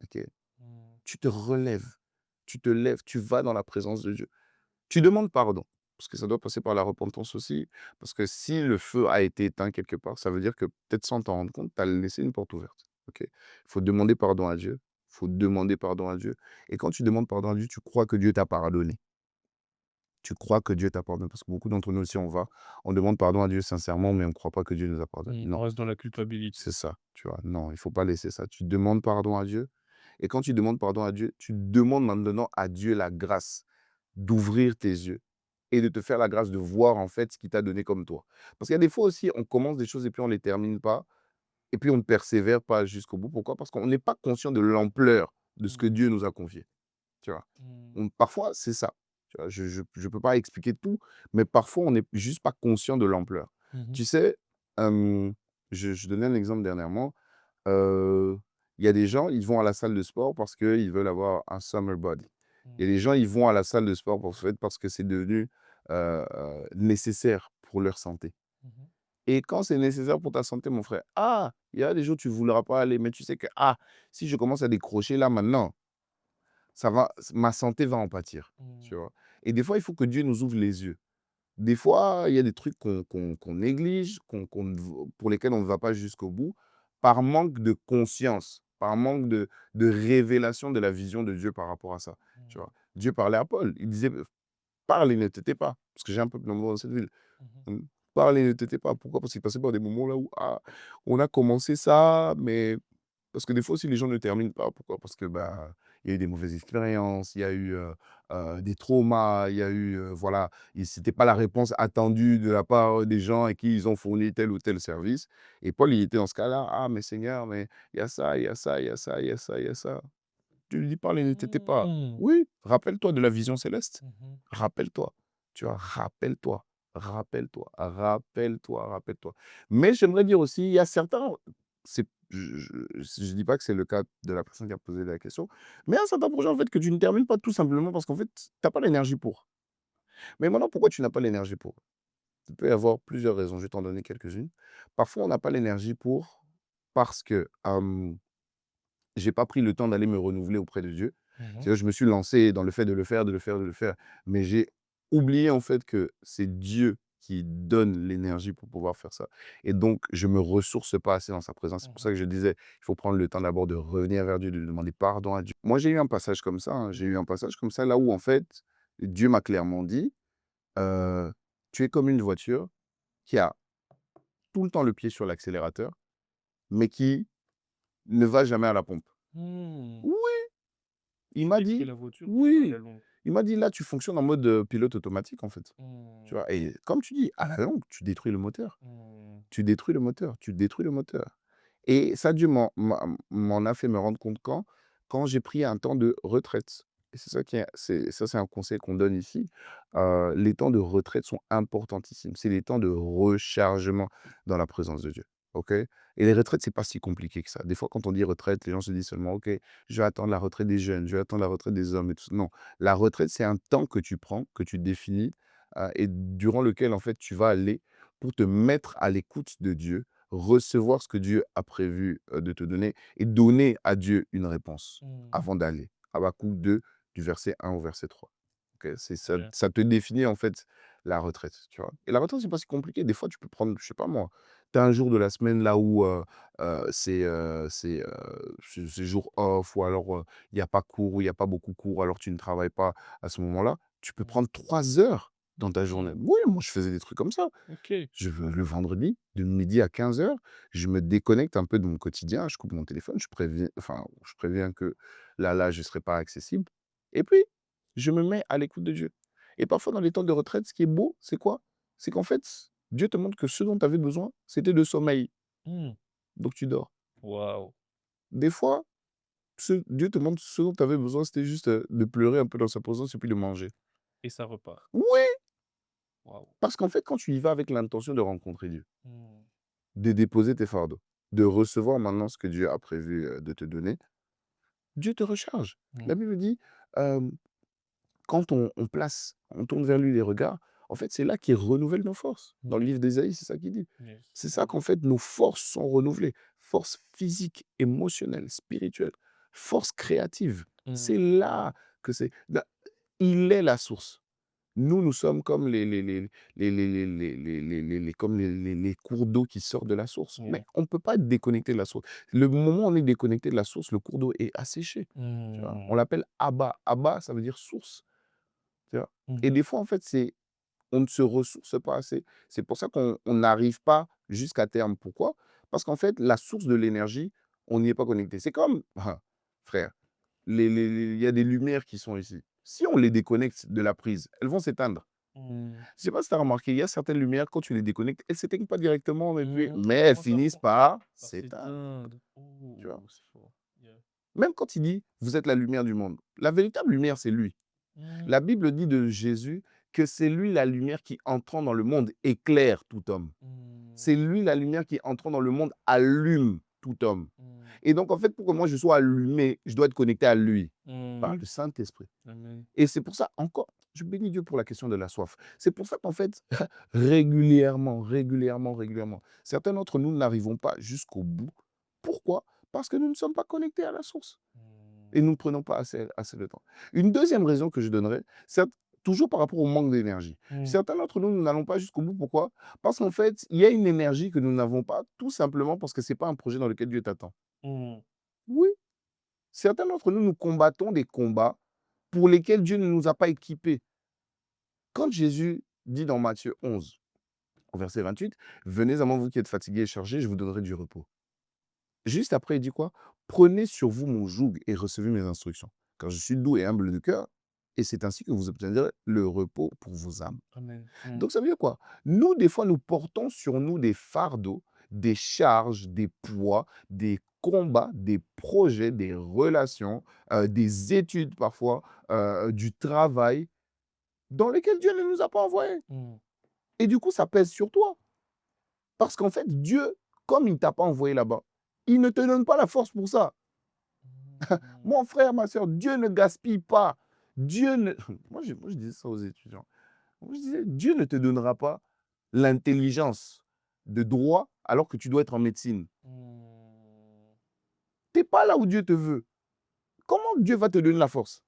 OK? Mmh. Tu te relèves, tu te lèves, tu vas dans la présence de Dieu. Tu demandes pardon, parce que ça doit passer par la repentance aussi, parce que si le feu a été éteint quelque part, ça veut dire que peut-être sans t'en rendre compte, tu as laissé une porte ouverte. OK? Il faut demander pardon à Dieu. Il faut demander pardon à Dieu et quand tu demandes pardon à Dieu, tu crois que Dieu t'a pardonné. Tu crois que Dieu t'a pardonné parce que beaucoup d'entre nous aussi, on demande pardon à Dieu sincèrement, mais on ne croit pas que Dieu nous a pardonné. Mmh. On Non, reste dans la culpabilité. c'est ça, tu vois? Non, il faut pas laisser ça. Tu demandes pardon à Dieu et quand tu demandes pardon à Dieu, tu demandes maintenant à Dieu la grâce d'ouvrir tes yeux et de te faire la grâce de voir, en fait, ce qu'il t'a donné comme toi. Parce qu'il y a des fois aussi, on commence des choses et puis on ne les termine pas et puis on ne persévère pas jusqu'au bout. Pourquoi? Parce qu'on n'est pas conscient de l'ampleur de ce que Mmh. Dieu nous a confié, tu vois? Mmh. Parfois, c'est ça, tu vois? Je peux pas expliquer tout, mais parfois, on n'est juste pas conscient de l'ampleur. Mmh mh. Tu sais, hem, je donnais un exemple dernièrement, heu, il y a des gens, ils vont à la salle de sport parce qu'ils veulent avoir un summer body. Il y a Mmh. des gens, ils vont à la salle de sport parce que c'est devenu, nécessaire pour leur santé Mmh mh. et quand c'est nécessaire pour ta santé, mon frère, ah, il y a des jours, tu ne voudras pas aller, mais tu sais que, ah, si je commence à décrocher là maintenant, ça va ma santé va en pâtir, tu Mmh. vois? Et des fois, il faut que Dieu nous ouvre les yeux. Des fois, il y a des trucs qu'on néglige, qu'on ne v pour lesquels on ne va pas jusqu'au bout, par manque de conscience, par manque de révélation de la vision de Dieu par rapport à ça, tu Mmh. vois? Dieu parlait à Paul, il disait: «Parle et ne te tais pas», parce que j'ai un peuple nombreux dans cette ville. Mmh mh. Mmh. Parle et ne te tais pas. Pourquoi? Parce qu'il passait par des moments là où, ah, on a commencé ça, mais parce que des fois aussi les gens ne terminent pas. Pourquoi? Parce que, bah, il y a eu des mauvaises expériences, il y a eu, des traumas, il y a eu, voilà, et c'était pas la réponse attendue de la part des gens à qui ils ont fourni tel ou tel service et Paul, il était dans ce cas-là: «Ah mais Seigneur, mais il y a ça, il y a ça, il y a ça, il y a ça, il y a ça». Tu lui dis: «Parle et ne te tais pas». Mmh. Oui, rappelle-toi de la vision céleste. Mmh mh. Rappelle-toi, tu vois? Rappelle-toi, rappelle-toi, rappelle-toi, rappelle-toi. Mais j'aimerais dire aussi, il y a certains, c'est je dis pas que c'est le cas de la personne qui a posé la question, mais il y a certains projets, en fait, que tu ne termines pas tout simplement parce qu'en fait, tu as pas l'énergie pour. Mais maintenant, pourquoi tu n'as pas l'énergie pour? Il peut y avoir plusieurs raisons, je vais t'en donner quelques-unes. Parfois, on n'a pas l'énergie pour parce que, j'ai pas pris le temps d'aller me renouveler auprès de Dieu. Mmh. C'est-à-dire, je me suis lancé dans le fait de le faire, de le faire, de le faire, mais j'ai oublié en fait que c'est Dieu qui donne l'énergie pour pouvoir faire ça et donc je me ressource pas assez dans sa présence. C'est pour ça Mmh. que je disais, il faut prendre le temps d'abord de revenir vers Dieu, de demander pardon à Dieu. Moi, j'ai eu un passage comme ça, hein, j'ai eu un passage comme ça là où en fait, Dieu m'a clairement dit, heu: «Tu es comme une voiture qui a tout le temps le pied sur l'accélérateur, mais qui ne va jamais à la pompe». Mmh. Oui, il m'a J'ai pris dit la voiture pour aller oui, à Londres. il m'a dit: «Là, tu fonctionnes en mode, pilote automatique, en fait». Tu Mmh. vois? Et comme tu dis, à la longue, tu détruis le moteur. Mmh. Tu détruis le moteur, tu détruis le moteur et ça, Dieu m'en a fait me rendre compte quand j'ai pris un temps de retraite et c'est ça qui est c'est un conseil qu'on donne ici. Les temps de retraite sont importantissimes. C'est les temps de rechargement dans la présence de Dieu, OK? Et les retraites, c'est pas si compliqué que ça. Des fois, quand on dit retraite, les gens se disent seulement: «OK, je vais attendre la retraite des jeunes, je vais attendre la retraite des hommes et tout ça». Non, la retraite, c'est un temps que tu prends, que tu définis, et durant lequel, en fait, tu vas aller pour te mettre à l'écoute de Dieu, recevoir ce que Dieu a prévu, de te donner et donner à Dieu une réponse Mmh. avant d'aller. Habakkuk 2 du verset 1 au verset 3. OK? C'est ça OK. ça te définit en fait la retraite, tu vois? Et la retraite, c'est pas si compliqué. Des fois, tu peux prendre, je sais pas moi, tu as un jour de la semaine là où, c'est jour off ou alors, il y a pas cours ou il y a pas beaucoup cours, alors tu ne travailles pas à ce moment-là. Tu peux Mmh. prendre 3 heures dans ta journée. Mmh. Oui, moi je faisais des trucs comme ça. OK. Le vendredi, de midi à 15 heures, je me déconnecte un peu de mon quotidien, je coupe mon téléphone, je préviens que là, je ne serai pas accessible et puis je me mets à l'écoute de Dieu et parfois dans les temps de retraite, ce qui est beau, c'est quoi? C'est qu'en fait, Dieu te montre que ce dont tu avais besoin, c'était de sommeil, Mmh. donc tu dors. Waouh! Des fois, Dieu te montre ce dont tu avais besoin, c'était juste, de pleurer un peu dans sa présence et puis de manger. Et ça repart. Oui, Waouh! parce qu'en fait, quand tu y vas avec l'intention de rencontrer Dieu, Mmh. de déposer tes fardeaux, de recevoir maintenant ce que Dieu a prévu, de te donner, Dieu te recharge. Mmh. La Bible dit, hem, quand on tourne vers lui les regards, en fait, c'est là qu'il renouvelle nos forces. Dans le Oui. livre d'Ésaïe, c'est ça qu'il dit. Yes. C'est ça Mmh. qu'en fait, nos forces sont renouvelées. Forces physiques, émotionnelles, spirituelles, forces créatives. Mmh. C'est là que c'est là il est la source. Nous, nous sommes comme les cours d'eau qui sortent de la source. Mais Ouais. on ne peut pas être déconnecté de la source. Le moment où on est déconnecté de la source, le cours d'eau est asséché, tu vois? Mmh. On l'appelle Abba. Abba, ça veut dire source, tu vois? Mmh Et mh. des fois, en fait, on ne se ressource pas assez. C'est pour ça qu'on n'arrive pas jusqu'à terme. Pourquoi? Parce qu'en fait, la source de l'énergie, on n'y est pas connecté. C'est comme, frère, il y a des lumières qui sont ici. Si on les déconnecte de la prise, elles vont s'éteindre. Mmh. Je sais pas si tu as remarqué, il y a certaines lumières, quand tu les déconnectes, elles s'éteignent pas directement, Mmh. mais elles Comment ça finissent fond par par s'éteindre, s'éteindre. tu vois? Oh, c'est fort. Yeah. Même quand il dit: «Vous êtes la lumière du monde», la véritable lumière, c'est lui. Mmh. La Bible dit de Jésus que c'est lui la lumière qui, entrant dans le monde, éclaire tout homme. Mmh. C'est lui la lumière qui, entrant dans le monde, allume tout homme. Mmh. Et donc, en fait, pour que moi je sois allumé, je dois être connecté à lui, Mmh. par le Saint-Esprit. Amen. Et c'est pour ça, encore, je bénis Dieu pour la question de la soif. C'est pour ça qu'en fait, régulièrement, certains d'entre nous n'arrivons pas jusqu'au bout. Pourquoi? Parce que nous ne sommes pas connectés à la source Mmh. et nous ne prenons pas assez de temps. Une deuxième raison que je donnerais, c'est toujours par rapport au manque d'énergie. Mmh. Certains d'entre nous, nous n'allons pas jusqu'au bout. Pourquoi? Parce qu'en fait, il y a une énergie que nous n'avons pas, tout simplement parce que ce n'est pas un projet dans lequel Dieu t'attend. Mmh. Oui, certains d'entre nous, nous combattons des combats pour lesquels Dieu ne nous a pas équipés. Quand Jésus dit dans Matthieu 11, au verset 28, «Venez à moi, vous qui êtes fatigués et chargés, je vous donnerai du repos». Juste après, il dit quoi? «Prenez sur vous mon joug et recevez mes instructions, car je suis doux et humble de cœur, et c'est ainsi que vous obtiendrez le repos pour vos âmes». Amen. Mmh. Donc ça veut dire quoi? Nous, des fois, nous portons sur nous des fardeaux, des charges, des poids, des combats, des projets, des relations, des études parfois, du travail, dans lesquels Dieu ne nous a pas envoyés. Mmh. Et du coup, ça pèse sur toi. Parce qu'en fait, Dieu, comme il ne t'a pas envoyé là-bas, il ne te donne pas la force pour ça. Mmh. Mon frère, ma soeur, Dieu ne gaspille pas. Dieu ne... moi, je disais ça aux étudiants. Moi, je disais, Dieu ne te donnera pas l'intelligence de droit alors que tu dois être en médecine. Mmh. pas là où Dieu te veut, comment Dieu va te donner la force?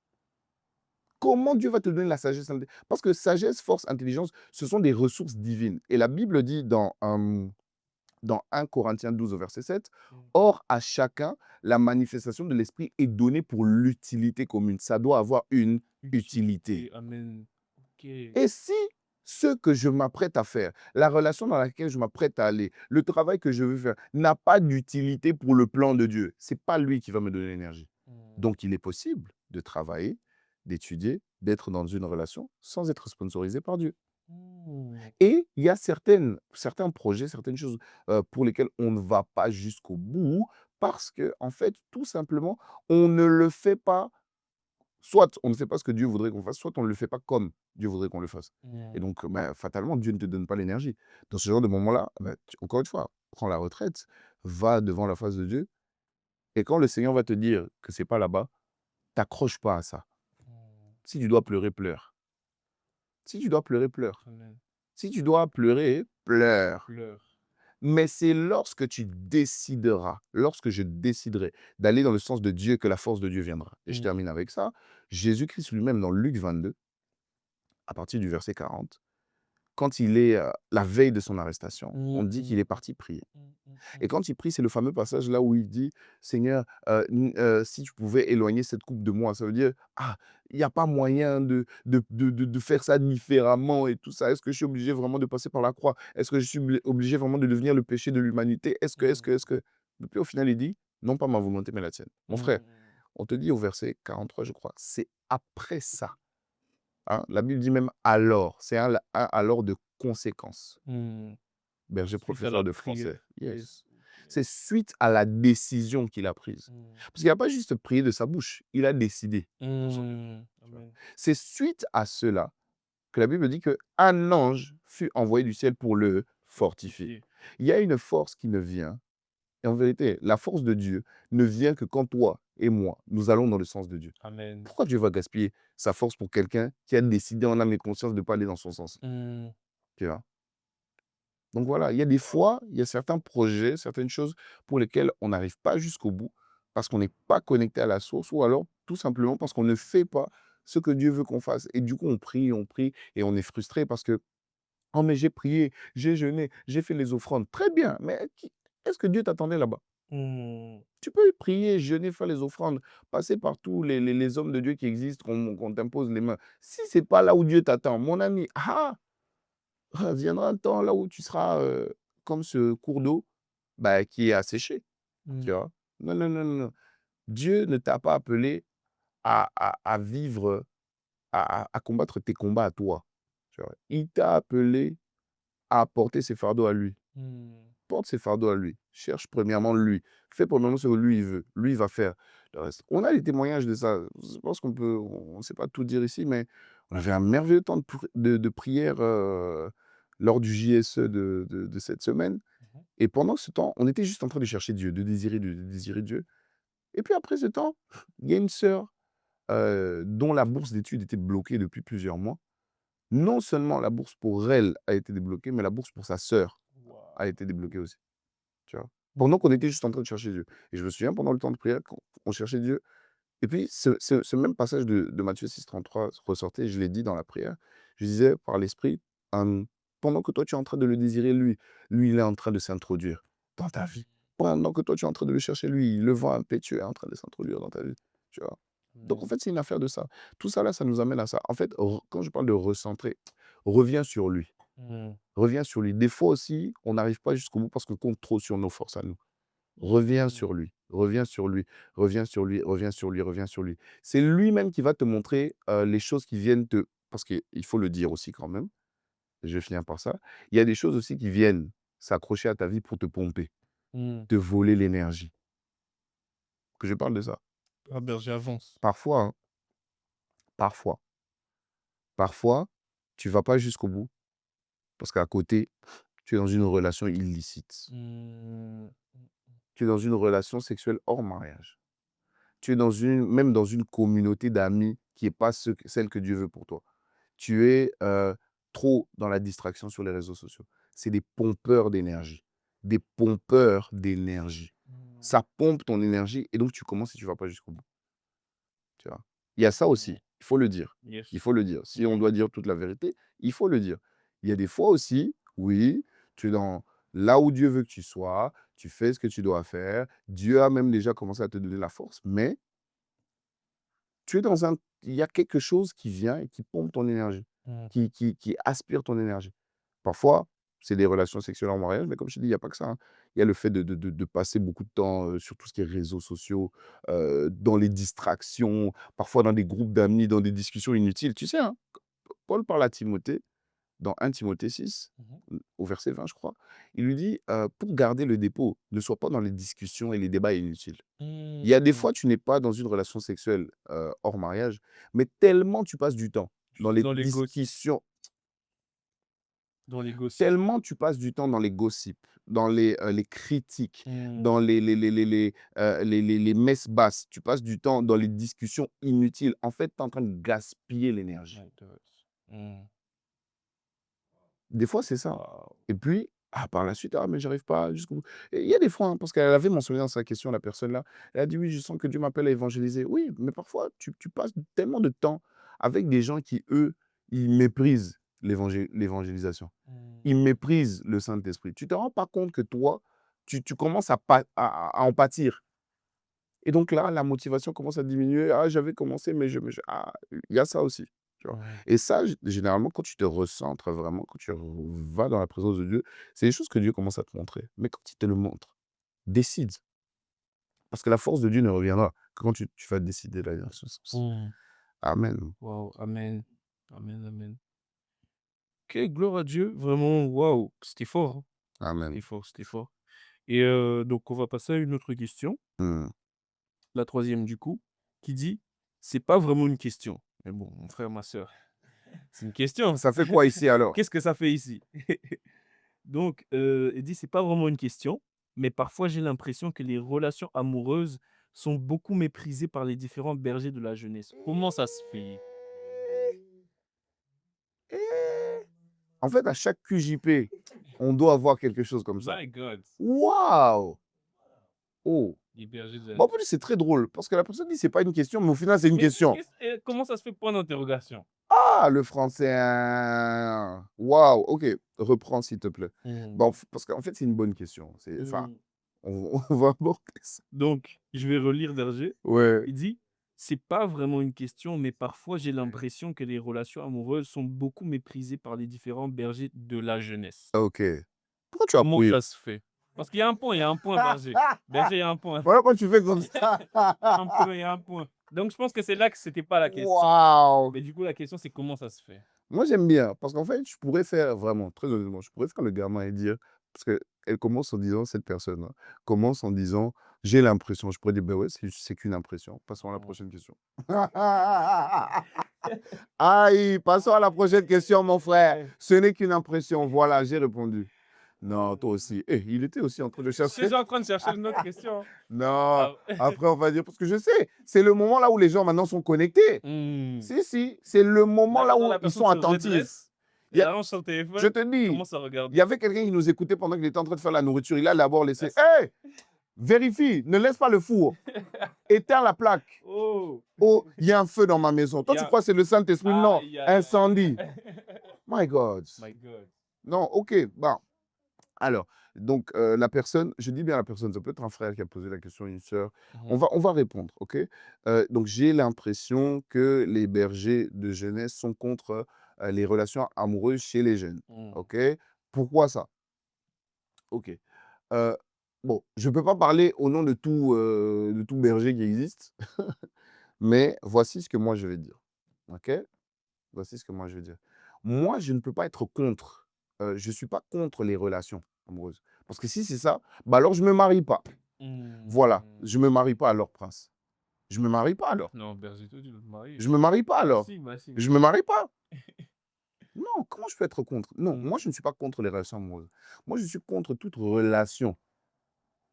Comment Dieu va te donner la sagesse? Parce que sagesse, force, intelligence, ce sont des ressources divines. Et la Bible dit dans 1 Corinthiens 12 au verset 7, Mmh. or à chacun, la manifestation de l'esprit est donnée pour l'utilité commune. Ça doit avoir une utilité. Utilité, amen. OK. Et si ce que je m'apprête à faire, la relation dans laquelle je m'apprête à aller, le travail que je veux faire, n'a pas d'utilité pour le plan de Dieu, c'est pas lui qui va me donner l'énergie. Mmh. Donc, il est possible de travailler, d'étudier, d'être dans une relation sans être sponsorisé par Dieu. Mmh. Et il y a certains projets, certaines choses pour lesquelles on ne va pas jusqu'au bout parce que, en fait, tout simplement, on ne le fait pas. Soit on ne fait pas ce que Dieu voudrait qu'on fasse, soit on ne le fait pas comme Dieu voudrait qu'on le fasse. Et Mmh. donc, bah, fatalement, Dieu ne te donne pas l'énergie. Dans ce genre de moment-là, bah, encore une fois, prends la retraite, va devant la face de Dieu. Et quand le Seigneur va te dire que c'est pas là-bas, t'accroche pas à ça. Mmh. Si tu dois pleurer, pleure. Si tu dois pleurer, pleure. Amen. Si tu dois pleurer, pleure. Pleure. Mais c'est lorsque tu décideras, lorsque je déciderai d'aller dans le sens de Dieu que la force de Dieu viendra. Et je Mmh. termine avec ça. Jésus-Christ lui-même, dans Luc 22, à partir du verset 40, quand il est la veille de son arrestation, on Mmh dit qu'il mh. est parti prier. Mmh mh Et mh. quand il prie, c'est le fameux passage là où il dit: «Seigneur, si tu pouvais éloigner cette coupe de moi». Ça veut dire: «Ah, il y a pas moyen de faire ça différemment et tout ça. Est-ce que je suis obligé vraiment de passer par la croix? Est-ce que je suis obligé vraiment de devenir le péché de l'humanité? Est-ce que?» Et puis au final, il dit: «Non pas ma volonté, mais la tienne». Mon frère, Mmh. on te dit au verset 43, je crois, c'est après ça, hein, la Bible dit même: «Alors», c'est un alors de conséquence. Mmh. Berger Suite à professeur la de prière. français. Yes. Yes. OK. C'est suite à la décision qu'il a prise. Mmh. Parce qu'il n'a pas juste prié de sa bouche, il a décidé pour son cœur, Mmh. tu vois? Amen. C'est suite à cela que la Bible dit qu'un ange fut envoyé du ciel pour le fortifier. Fortifié. Il y a une force qui ne vient et en vérité, la force de Dieu ne vient que quand toi et moi, nous allons dans le sens de Dieu. Amen. Pourquoi Dieu va gaspiller sa force pour quelqu'un qui a décidé en âme et conscience de ne pas aller dans son sens? Mmh. Tu vois? Donc voilà, il y a des fois, il y a certains projets, certaines choses pour lesquelles on n'arrive pas jusqu'au bout parce qu'on n'est pas connecté à la source ou alors tout simplement parce qu'on ne fait pas ce que Dieu veut qu'on fasse. Et du coup, on prie et on est frustré parce que, oh mais j'ai prié, j'ai jeûné, j'ai fait les offrandes. Très bien, mais est-ce que Dieu t'attendait là-bas? Mmh. Tu peux prier, jeûner, faire les offrandes, passer par tous les hommes de Dieu qui existent, qu'on t'impose les mains. Si ce n'est pas là où Dieu t'attend, mon ami, viendra un temps là où tu seras comme ce cours d'eau bah, qui est asséché, Mmh. tu vois? Non, non, non, non, non. Dieu ne t'a pas appelé à vivre, à combattre tes combats à toi, tu vois? Il t'a appelé à porter ses fardeaux à lui. Mmh. Porte ses fardeaux à lui. Cherche premièrement lui. Fais premièrement ce que lui il veut. Lui, il va faire le reste. On a des témoignages de ça. Je pense on ne sait pas tout dire ici, mais on avait un merveilleux temps de prière lors du JSE de cette semaine. Mmh mh. Et pendant ce temps, on était juste en train de chercher Dieu, de désirer Dieu, de désirer Dieu. Et puis après ce temps, il y a une sœur dont la bourse d'études était bloquée depuis plusieurs mois. Non seulement la bourse pour elle a été débloquée, mais la bourse pour sa sœur a été Waouh! débloquée aussi. Tu vois? Pendant qu'on était juste en train de chercher Dieu. Et je me souviens pendant le temps de prière, quand on cherchait Dieu, et puis ce même passage de Matthieu 6,33 ressortait, je l'ai dit dans la prière. Je disais par l'esprit, pendant que toi tu es en train de le désirer lui, lui il est en train de s'introduire dans ta vie. Pendant que toi tu es en train de le chercher lui, le vent impétueux est en train de s'introduire dans ta vie, tu vois? Donc en Amen. fait, c'est une affaire de ça. Tout ça là, ça nous amène à ça. En fait, re quand je parle de recentrer, reviens sur lui. Mmh. Reviens sur lui. Des fois aussi, on n'arrive pas jusqu'au bout parce qu'on compte trop sur nos forces à nous. Reviens sur Mmh. lui, reviens sur lui, reviens sur lui, reviens sur lui, reviens sur lui. C'est lui-même qui va te montrer, les choses qui viennent te parce qu'il faut le dire aussi quand même, je vais finir par ça. Il y a des choses aussi qui viennent s'accrocher à ta vie pour te pomper, Mmh. te voler l'énergie. Que je parle de ça. Ah berger avance. Parfois, hein, parfois, parfois, tu vas pas jusqu'au bout parce qu'à côté, tu es dans une relation illicite. Mmh. Mmh. Tu es dans une relation sexuelle hors mariage. Tu es dans même dans une communauté d'amis qui est pas celle que Dieu veut pour toi. Tu es, trop dans la distraction sur les réseaux sociaux. C'est des pompeurs d'énergie, des pompeurs d'énergie. Ça pompe ton énergie et donc tu commences et tu vas pas jusqu'au bout, tu vois? Il y a ça aussi, Mmh. il faut le dire. Il Yes. faut le dire. Si on Mmh. doit dire toute la vérité, il faut le dire. Il y a des fois aussi, oui, tu es dans là où Dieu veut que tu sois, tu fais ce que tu dois faire. Dieu a même déjà commencé à te donner la force, mais tu es dans un il y a quelque chose qui vient et qui pompe ton énergie, Mmh. qui aspire ton énergie. Parfois, c'est des relations sexuelles en mariage, mais comme je t'ai dit, il y a pas que ça, hein. Il y a le fait de passer beaucoup de temps, sur tout ce qui est réseaux sociaux, dans les distractions, parfois dans des groupes d'amis, dans des discussions inutiles. Tu sais, hein, Paul parle à Timothée dans 1 Timothée 6, Mmh. au verset 20, je crois. Il lui dit, «Pour garder le dépôt, ne sois pas dans les discussions et les débats inutiles». Il y a des Mmh. fois, tu n'es pas dans une relation sexuelle, hors mariage, mais tellement tu passes du temps dans les Dans les discussions, dans les gossips. tellement tu passes du temps dans les gossips, dans les critiques, Mmh. dans les messes basses, tu passes du temps dans les discussions inutiles. En fait, tu es en train de gaspiller l'énergie. My God. Mmh. Des fois, c'est ça. Waouh. Et puis, par la suite: «Ah mais j'arrive pas jusqu'au bout». Et il y a des fois, hein, parce qu'elle avait mentionné dans sa question, la personne là, elle a dit: «Oui, je sens que Dieu m'appelle à évangéliser». Oui, mais parfois tu passes tellement de temps avec des gens qui, eux, ils méprisent l'évangélisation. Mmh. Ils méprisent le Saint-Esprit. Tu te rends pas compte que toi, tu commences à pa à en pâtir. Et donc là, la motivation commence à diminuer. «Ah, j'avais commencé, mais je» il y a ça aussi, tu vois? Ouais. Et ça, généralement, quand tu te recentres vraiment, quand tu vas dans la présence de Dieu, c'est des choses que Dieu commence à te montrer. Mais quand il te le montre, décide, parce que la force de Dieu ne reviendra que quand tu vas décider d'aller dans ce sens. Mmh. Amen. Waouh. Amen. Amen, amen. OK, gloire à Dieu. Vraiment, waouh, c'était fort, hein. C'était Amen. fort, c'était fort. Et donc on va passer à une autre question, Mmh. la troisième du coup, qui dit: «C'est pas vraiment une question». Mais bon, mon frère, ma sœur, c'est une question. Ça fait quoi ici alors? Qu'est-ce que ça fait ici? Donc il dit: «C'est pas vraiment une question, mais parfois j'ai l'impression que les relations amoureuses sont beaucoup méprisées par les différents bergers de la jeunesse». Comment ça se fait? En fait, à chaque QJP, on doit avoir quelque chose comme ça. My God! Waouh! Oh! Les bergers de Bon, la en plus, c'est très drôle parce que la personne dit: «C'est pas une question», mais au final, c'est une mais c'est une question. ques comment ça se fait? Point d'interrogation. Ah, le français, hein! Waouh! OK, reprends s'il te plaît. Mmh. Bon, parce qu'en fait, c'est une bonne question. C'est enfin, Mmh. on va aborder ça. Donc je vais relire Berger. Ouais, Il dit: «C'est pas vraiment une question, mais parfois j'ai l'impression que les relations amoureuses sont beaucoup méprisées par les différents bergers de la jeunesse». OK. Pourquoi tu as Comment appuyé? ça se fait? Parce qu'il y a un point, il y a un point berger. Berger, il y a un point. Voilà quand tu fais comme ça. Un point, il y a un point. Donc je pense que c'est là que c'était pas la question. Waouh! Mais du coup, la question, c'est comment ça se fait? Moi, j'aime bien parce qu'en fait, je pourrais faire vraiment, très honnêtement, je pourrais faire le gamin et dire parce qu'elle commence en disant cette personne-là commence en disant: «J'ai l'impression». Je pourrais dire: «Beh, ouais, c'est qu'une impression. Passons à la Mmh. prochaine question». Aïe, passons à la prochaine question, mon frère. Eh, Ce n'est qu'une impression. Voilà, j'ai répondu. Non, toi aussi. Eh, il était aussi en train de je suis chercher. déjà en train de chercher une autre question. Non, Ah. après, on va dire, parce que je sais, c'est le moment là où les gens maintenant sont connectés. Mmh. Si, si, c'est le moment Là, là maintenant, où la ils personne sont se attentifs. redresse, Il y elle a- allonge son je téléphone, te elle dis, commence à il y regarder. avait quelqu'un qui nous écoutait pendant qu'il était en train de faire la nourriture. Il a d'abord Là, laissé. c Hé, vérifie, ne laisse pas le four. Éteins la plaque. Oh! Oh, il y a un feu dans ma maison. Il Toi, y tu a crois que c'est le Saint-Esprit? Non, aïe, aïe, incendie. aïe. My God. My God. Non, ok. Bon, alors, donc, la personne, je dis bien la personne, ça peut être un frère qui a posé la question, une sœur. Mmh On va répondre, ok? Donc, j'ai l'impression que les bergers de jeunesse sont contre les relations amoureuses chez les jeunes. mh. Ok? Pourquoi ça? Ok. Euh, bon, je ne peux pas parler au nom de tout berger qui existe, mais voici ce que moi je vais dire. Ok? Voici ce que moi je veux dire. Moi, je ne peux pas être contre. Je ne suis pas contre les relations amoureuses. Parce que si c'est ça, bah alors je ne me marie pas. Voilà, Mmh. je ne me marie pas alors, prince. Je ne me marie pas alors. Non, berger, toi, tu dois te marier. Je ne me marie pas Bah alors. si, bah si, Je bah ne me si. marie pas. Non, comment je peux être contre? Non, Mmh. moi, je ne suis pas contre les relations amoureuses. Moi, je suis contre toute relation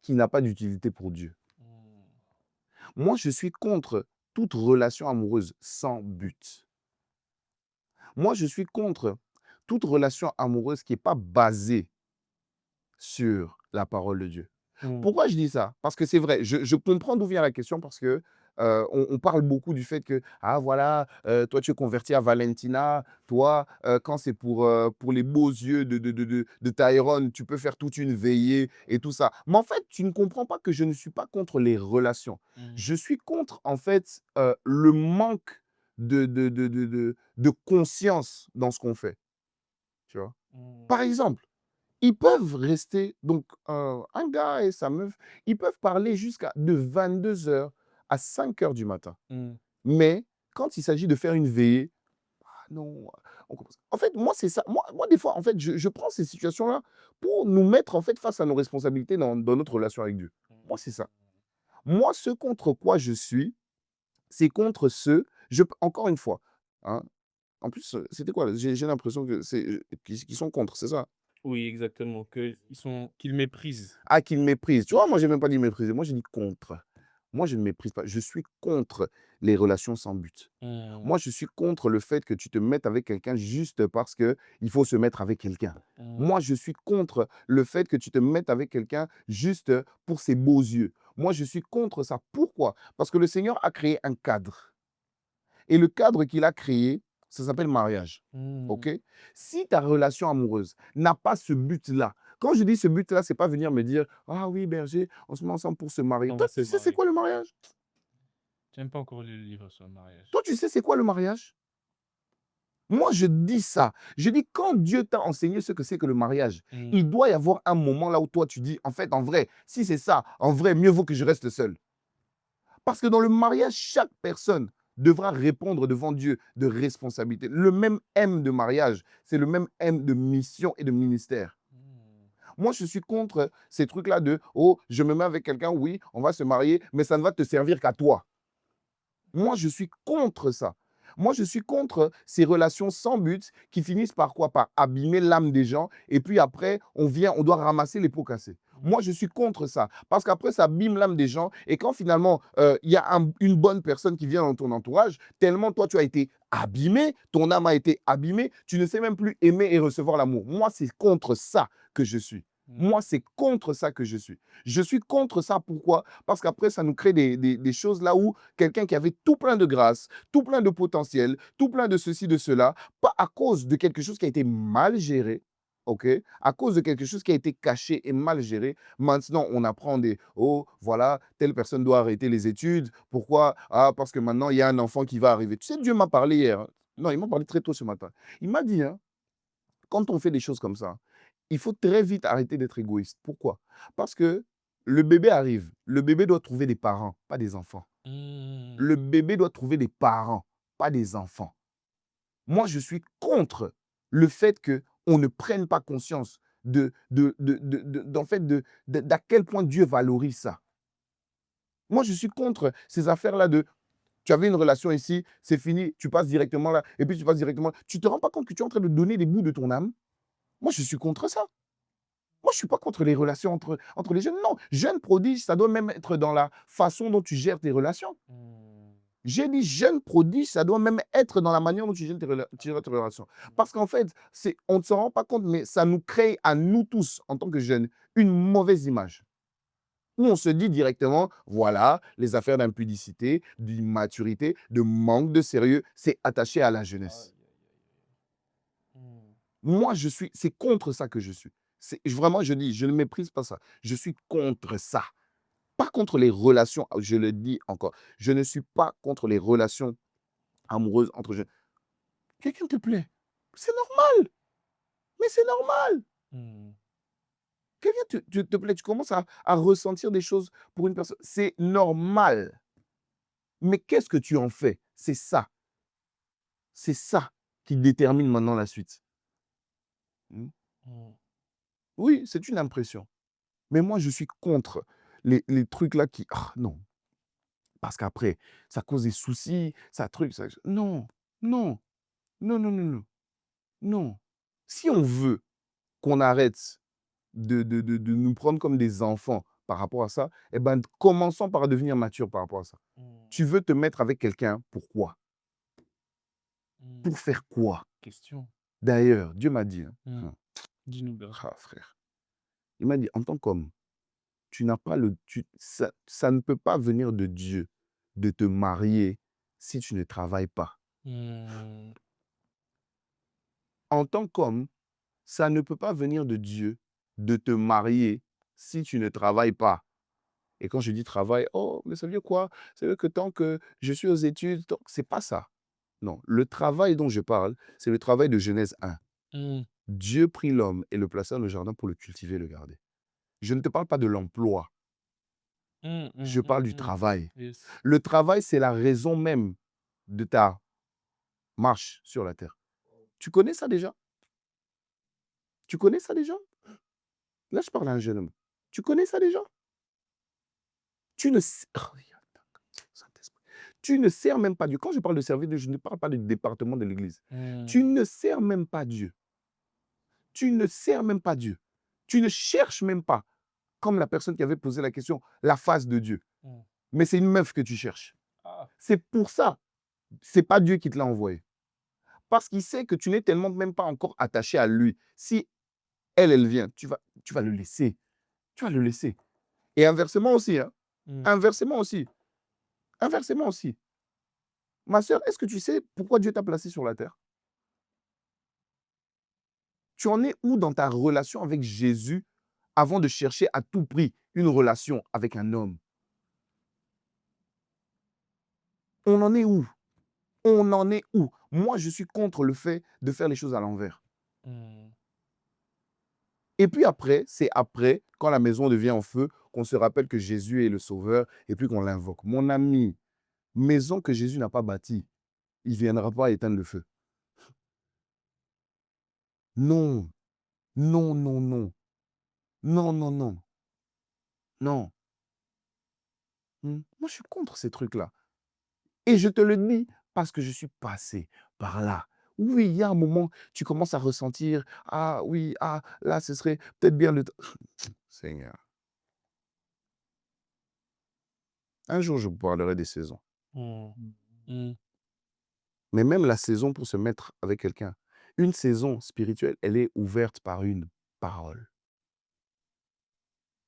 qui n'a pas d'utilité pour Dieu. Mmh. Moi, je suis contre toute relation amoureuse sans but. Moi, je suis contre toute relation amoureuse qui n'est pas basée sur la parole de Dieu. Mmh. Pourquoi je dis ça? Parce que c'est vrai, je comprends d'où vient la question parce que, on parle beaucoup du fait que: «Ah voilà, toi tu es converti à Valentina, toi, quand c'est pour les beaux yeux de Tyrone, tu peux faire toute une veillée et tout ça». Mais en fait, tu ne comprends pas que je ne suis pas contre les relations. Mmh. Je suis contre en fait, le manque de conscience dans ce qu'on fait, tu vois? Mmh. Par exemple, ils peuvent rester donc un gars et sa meuf, ils peuvent parler jusqu'à de 22 heures à 5 heures du matin. Mmh. Mais quand il s'agit de faire une veillée, ah non, on commence en fait, moi, c'est ça. Moi, des fois, en fait, je prends ces situations-là pour nous mettre, en fait, face à nos responsabilités dans notre relation avec Dieu. Moi, c'est ça. Moi, ce contre quoi je suis, c'est contre ceux encore une fois, hein, en plus, c'était quoi? J'ai l'impression que c'est, qu'ils sont contre, c'est ça? Oui, exactement, qu'ils méprisent. Ah, qu'ils méprisent. Tu vois, moi, j'ai même pas dit mépriser, moi, j'ai dit contre. Moi, je ne méprise pas. Je suis contre les relations sans but. Mmh. Moi, je suis contre le fait que tu te mettes avec quelqu'un juste parce que il faut se mettre avec quelqu'un. Mmh. Moi, je suis contre le fait que tu te mettes avec quelqu'un juste pour ses beaux yeux. Moi, je suis contre ça. Pourquoi? Parce que le Seigneur a créé un cadre. Et le cadre qu'il a créé, ça s'appelle mariage. Mmh. OK? Si ta relation amoureuse n'a pas ce but-là, quand je dis ce but-là, c'est pas venir me dire: «Ah oui, berger, on se met ensemble pour se marier». On va Toi, se tu sais c'est marier. quoi le mariage? J'aime pas encore le livre sur le mariage. Toi, tu sais c'est quoi le mariage? Moi, je dis ça. Je dis quand Dieu t'a enseigné ce que c'est que le mariage, Mmh. il doit y avoir un moment là où toi tu dis: «En fait, en vrai, si c'est ça, en vrai, mieux vaut que je reste seul». Parce que dans le mariage, chaque personne devra répondre devant Dieu de responsabilité. Le même M de mariage, c'est le même M de mission et de ministère. Mmh. Moi, je suis contre ces trucs-là de oh, je me mets avec quelqu'un, oui, on va se marier, mais ça ne va te servir qu'à toi. Moi, je suis contre ça. Moi, je suis contre ces relations sans but qui finissent par quoi? Par abîmer l'âme des gens et puis après, on doit ramasser les pots cassés. Mmh. Moi, je suis contre ça parce qu'après, ça abîme l'âme des gens et quand finalement, il y a une bonne personne qui vient dans ton entourage, tellement toi, tu as été abîmé, ton âme a été abîmée, tu ne sais même plus aimer et recevoir l'amour. Moi, c'est contre ça que je suis. Mmh. Moi, c'est contre ça que je suis. Je suis contre ça. Pourquoi? Parce qu'après, ça nous crée des choses là où quelqu'un qui avait tout plein de grâce, tout plein de potentiel, tout plein de ceci, de cela, pas à cause de quelque chose qui a été mal géré, OK? À cause de quelque chose qui a été caché et mal géré. Maintenant, on apprend des: «Oh, voilà, telle personne doit arrêter les études. Pourquoi? Ah, parce que maintenant, il y a un enfant qui va arriver». Tu sais, Dieu m'a parlé hier, hein. Non, il m'a parlé très tôt ce matin. Il m'a dit, hein: «Quand on fait des choses comme ça, il faut très vite arrêter d'être égoïste». Pourquoi? Parce que le bébé arrive, le bébé doit trouver des parents, pas des enfants. Mmh. Le bébé doit trouver des parents, pas des enfants. Moi, je suis contre le fait qu'on ne prenne pas conscience d'en fait, d'à quel point Dieu valorise ça. Moi, je suis contre ces affaires-là de tu avais une relation ici, c'est fini, tu passes directement là, et puis tu passes directement. Tu te rends pas compte que tu es en train de donner des bouts de ton âme? Moi, je suis contre ça. Moi, je suis pas contre les relations entre les jeunes. Non, jeune prodige, ça doit même être dans la façon dont tu gères tes relations. Mmh. J'ai dit jeune prodige, ça doit même être dans la manière dont tu gères tes relations. Parce qu'en fait, on ne s'en rend pas compte, mais ça nous crée à nous tous, en tant que jeunes, une mauvaise image. Où on se dit directement, voilà, les affaires d'impudicité, d'immaturité, de manque de sérieux, c'est attaché à la Aïe, jeunesse. aïe, aïe. Mmh. Moi, c'est contre ça que je suis. Vraiment, je dis, je ne méprise pas ça. Je suis contre ça. Pas contre les relations, je le dis encore, je ne suis pas contre les relations amoureuses entre jeunes. Quelqu'un te plaît, c'est normal, mais c'est normal. Mmh. Quelqu'un te plaît, tu commences à ressentir des choses pour une personne, c'est normal. Mais qu'est-ce que tu en fais? C'est ça qui détermine maintenant la suite. Mmh. Mmh. Oui, c'est une impression. Mais moi, je suis contre les trucs là qui ah non, parce qu'après, ça cause des soucis, ça truc, ça non, non, non, non, non, non, non. Si on veut qu'on arrête de nous prendre comme des enfants par rapport à ça, eh ben, commençons par devenir mature par rapport à ça. Mmh. Tu veux te mettre avec quelqu'un, pourquoi? Mmh. Pour faire quoi? Question. D'ailleurs, Dieu m'a dit, Mmh. hein, Dis-nous, berger. ah frère, il m'a dit: «En tant qu'homme, tu n'as pas le ça ne peut pas venir de Dieu de te marier si tu ne travailles pas. Mmh. En tant qu'homme, ça ne peut pas venir de Dieu de te marier si tu ne travailles pas. Et quand je dis travail: «Oh, mais ça veut dire quoi? Ça veut dire que tant que je suis aux études, tant» c'est pas ça. Non, le travail dont je parle, c'est le travail de Genèse 1. Mmh. Dieu prit l'homme et le plaça dans le jardin pour le cultiver et le garder. Je ne te parle pas de l'emploi, Mmh, mmh, je mmh, parle du mmh. travail. Yes. Le travail, c'est la raison même de ta marche sur la terre. Tu connais ça déjà? Tu connais ça déjà? Là, je parle à un jeune homme. Tu connais ça déjà? Tu ne s oh, Saint-Esprit. Tu ne sers même pas Dieu. Quand je parle de servir Dieu, je ne parle pas du département de l'église. Tu Mmh. ne sers même pas Dieu. Tu ne sers même pas Dieu. Tu ne cherches même pas, comme la personne qui avait posé la question, la face de Dieu. Mmh. Mais c'est une meuf que tu cherches. Ah! C'est pour ça, c'est pas Dieu qui te l'a envoyé. Parce qu'il sait que tu n'es tellement même pas encore attaché à lui. Si elle, elle vient, tu vas le laisser. Tu vas le laisser. Et inversement aussi, hein. Mmh. Inversement aussi. Inversement aussi. Ma sœur, est-ce que tu sais pourquoi Dieu t'a placé sur la terre? Tu en es où dans ta relation avec Jésus avant de chercher à tout prix une relation avec un homme? On en est où? On en est où? Moi, je suis contre le fait de faire les choses à l'envers. Mmh. Et puis après, c'est après, quand la maison devient en feu, qu'on se rappelle que Jésus est le sauveur et puis qu'on l'invoque. Mon ami, maison que Jésus n'a pas bâtie, il ne viendra pas éteindre le feu. Non, non, non, non, non, non, non, non. Moi, je suis contre ces trucs-là. Et je te le dis parce que je suis passé par là. Oui, il y a un moment, tu commences à ressentir, ah oui, ah là, ce serait peut-être bien le temps. Seigneur, un jour, je vous parlerai des saisons. Mmh. Mmh. Mais même la saison pour se mettre avec quelqu'un, une saison spirituelle, elle est ouverte par une parole.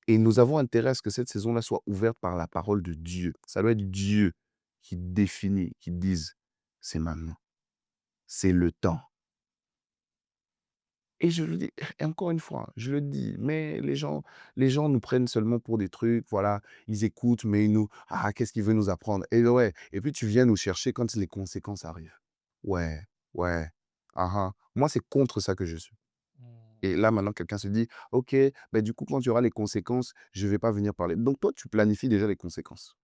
Et nous avons intérêt à ce que cette saison-là soit ouverte par la parole de Dieu. Ça doit être Dieu qui définit, qui dise, c'est maintenant, c'est le temps. Et je le dis, et encore une fois, je le dis, mais les gens nous prennent seulement pour des trucs, voilà, ils écoutent, mais ils nous, ah, qu'est-ce qu'il veut nous apprendre? Et ouais, et puis tu viens nous chercher quand les conséquences arrivent. Ouais, ouais, ah ah. Moi, c'est contre ça que je suis. Mmh. Et là, maintenant, quelqu'un se dit, ok, ben, du coup, quand il y aura les conséquences, je ne vais pas venir parler. Donc, toi, tu planifies déjà les conséquences.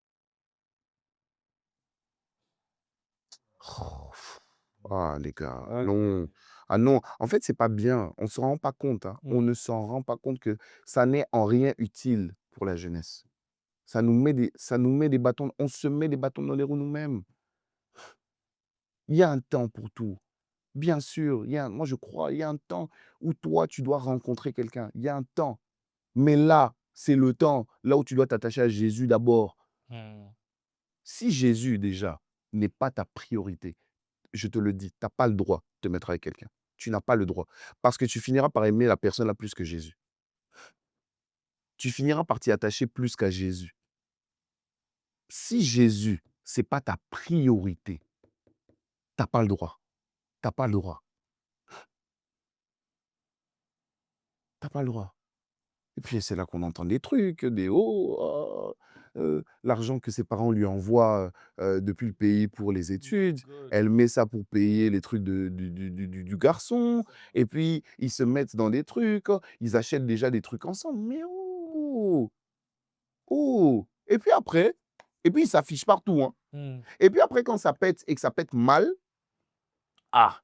Oh, pff. Ah, les gars, Aïe, non. aïe. Ah non, en fait, c'est pas bien. On ne s'en rend pas compte, hein. Mmh. On ne s'en rend pas compte que ça n'est en rien utile pour la jeunesse. Ça nous met des bâtons, on se met des bâtons dans les roues nous-mêmes. Il y a un temps pour tout. Bien sûr, moi je crois, il y a un temps où toi, tu dois rencontrer quelqu'un. Il y a un temps. Mais là, c'est le temps, là où tu dois t'attacher à Jésus d'abord. Mmh. Si Jésus, déjà, n'est pas ta priorité, je te le dis, tu as pas le droit de te mettre avec quelqu'un. Tu n'as pas le droit. Parce que tu finiras par aimer la personne là plus que Jésus. Tu finiras par t'y attacher plus qu'à Jésus. Si Jésus, c'est pas ta priorité, tu pas le droit. Tu pas le droit. Tu pas le droit. Et puis c'est là qu'on entend des trucs, des «Oh, l'argent que ses parents lui envoient, depuis le pays pour les My études, God. elle met ça pour payer les trucs de du garçon» et puis ils se mettent dans des trucs, ils achètent déjà des trucs ensemble. Mais oh! Oh! Et puis ils s'affichent partout, hein. Mmh. Et puis après quand ça pète et que ça pète mal, ah!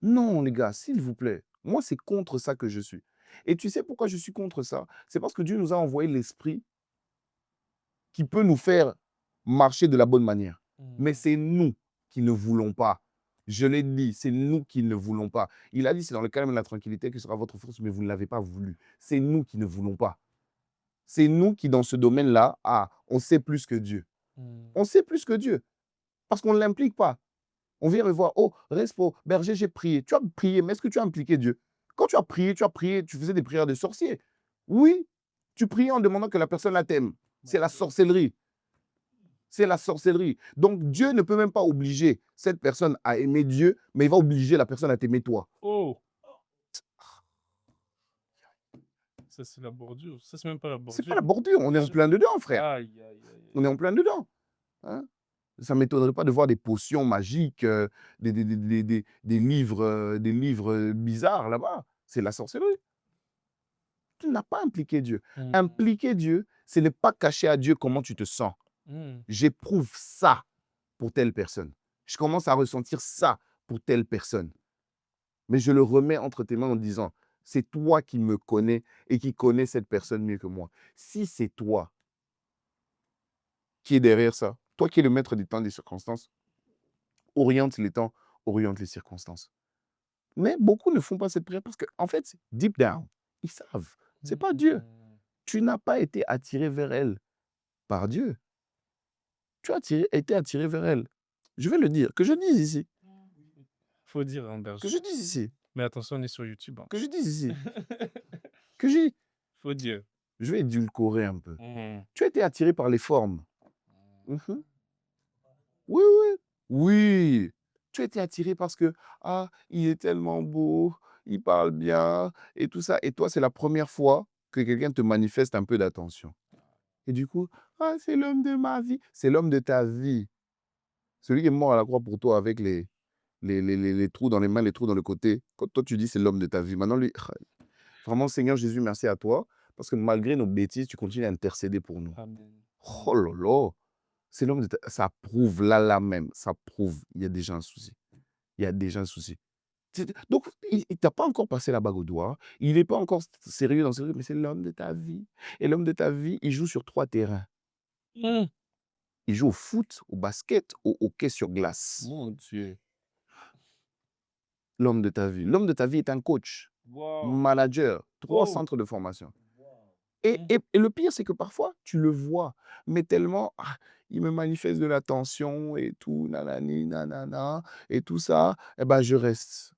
Non les gars, s'il vous plaît. Moi, c'est contre ça que je suis. Et tu sais pourquoi je suis contre ça? C'est parce que Dieu nous a envoyé l'esprit qui peut nous faire marcher de la bonne manière. Mais Mmh. c'est nous qui ne voulons pas. Je l'ai dit, c'est nous qui ne voulons pas. Il a dit, c'est dans le calme et la tranquillité que sera votre force, mais vous ne l'avez pas voulu. C'est nous qui ne voulons pas. C'est nous qui, dans ce domaine-là, on sait plus que Dieu. Mmh. On sait plus que Dieu, parce qu'on ne l'implique pas. On vient me voir, oh, Respo, berger, j'ai prié. Tu as prié, mais est-ce que tu as impliqué Dieu? Quand tu as prié, tu faisais des prières de sorcier. Oui, tu pries en demandant que la personne la t'aime. C'est la sorcellerie. C'est la sorcellerie. Donc Dieu ne peut même pas obliger cette personne à aimer Dieu, mais il va obliger la personne à t'aimer toi. Oh! Ça, c'est la bordure. Ça, c'est même pas la C'est pas bordure. la bordure, on est en plein dedans, frère. Aïe, aïe, aïe, On est aïe. en plein dedans, hein. Ça ne m'étonnerait pas de voir des potions magiques, des livres, bizarres là-bas. C'est la sorcellerie. Tu n'as pas impliqué Dieu. Mmh. Impliquer Dieu, c'est ne pas cacher à Dieu comment tu te sens. Mmh. J'éprouve ça pour telle personne. Je commence à ressentir ça pour telle personne. Mais je le remets entre tes mains en disant: «C'est toi qui me connais et qui connais cette personne mieux que moi». Si c'est toi qui es derrière ça, toi qui es le maître du temps et des circonstances, oriente les temps, oriente les circonstances. Mais beaucoup ne font pas cette prière parce qu'en fait, deep down, ils savent, c'est pas Dieu. Mmh. Tu n'as pas été attiré vers elle par Dieu. Tu as été attiré vers elle. Je vais le dire, que je dise ici, Faut dire, hein, que berger. je dise ici, Mais attention, on est sur YouTube, hein. que je dise ici, que j'ai Faut dire. je vais édulcorer un peu. Mmh. Tu as été attiré par les formes. Mmh. Oui, oui, oui. Tu as été attiré parce que: «Ah, il est tellement beau, il parle bien et tout ça» et toi, c'est la première fois que quelqu'un te manifeste un peu d'attention et du coup: «Ah, c'est l'homme de ma vie». C'est l'homme de ta vie. Celui qui est mort à la croix pour toi avec les trous dans les mains, les trous dans le côté. Quand toi, tu dis: «C'est l'homme de ta vie», maintenant lui vraiment Seigneur Jésus, merci à toi parce que malgré nos bêtises, tu continues à intercéder pour nous. Amen. Oh là là! C'est l'homme de ta ça prouve là même, ça prouve, il y a déjà un souci. Il y a déjà un souci. Donc il t'a pas encore passé la bague au doigt, il est pas encore sérieux dans ce truc, mais c'est l'homme de ta vie et l'homme de ta vie, il joue sur 3 terrains. Mmh. Il joue au foot, au basket, au hockey sur glace. Mon Dieu. L'homme de ta vie. L'homme de ta vie est un coach, Waouh! manager, 3 Oh! centres de formation Waouh! et Mmh. et et le pire, c'est que parfois, tu le vois, mais tellement: «Ah, il me manifeste de l'attention et tout, nanani nanana et tout ça» et ben, je reste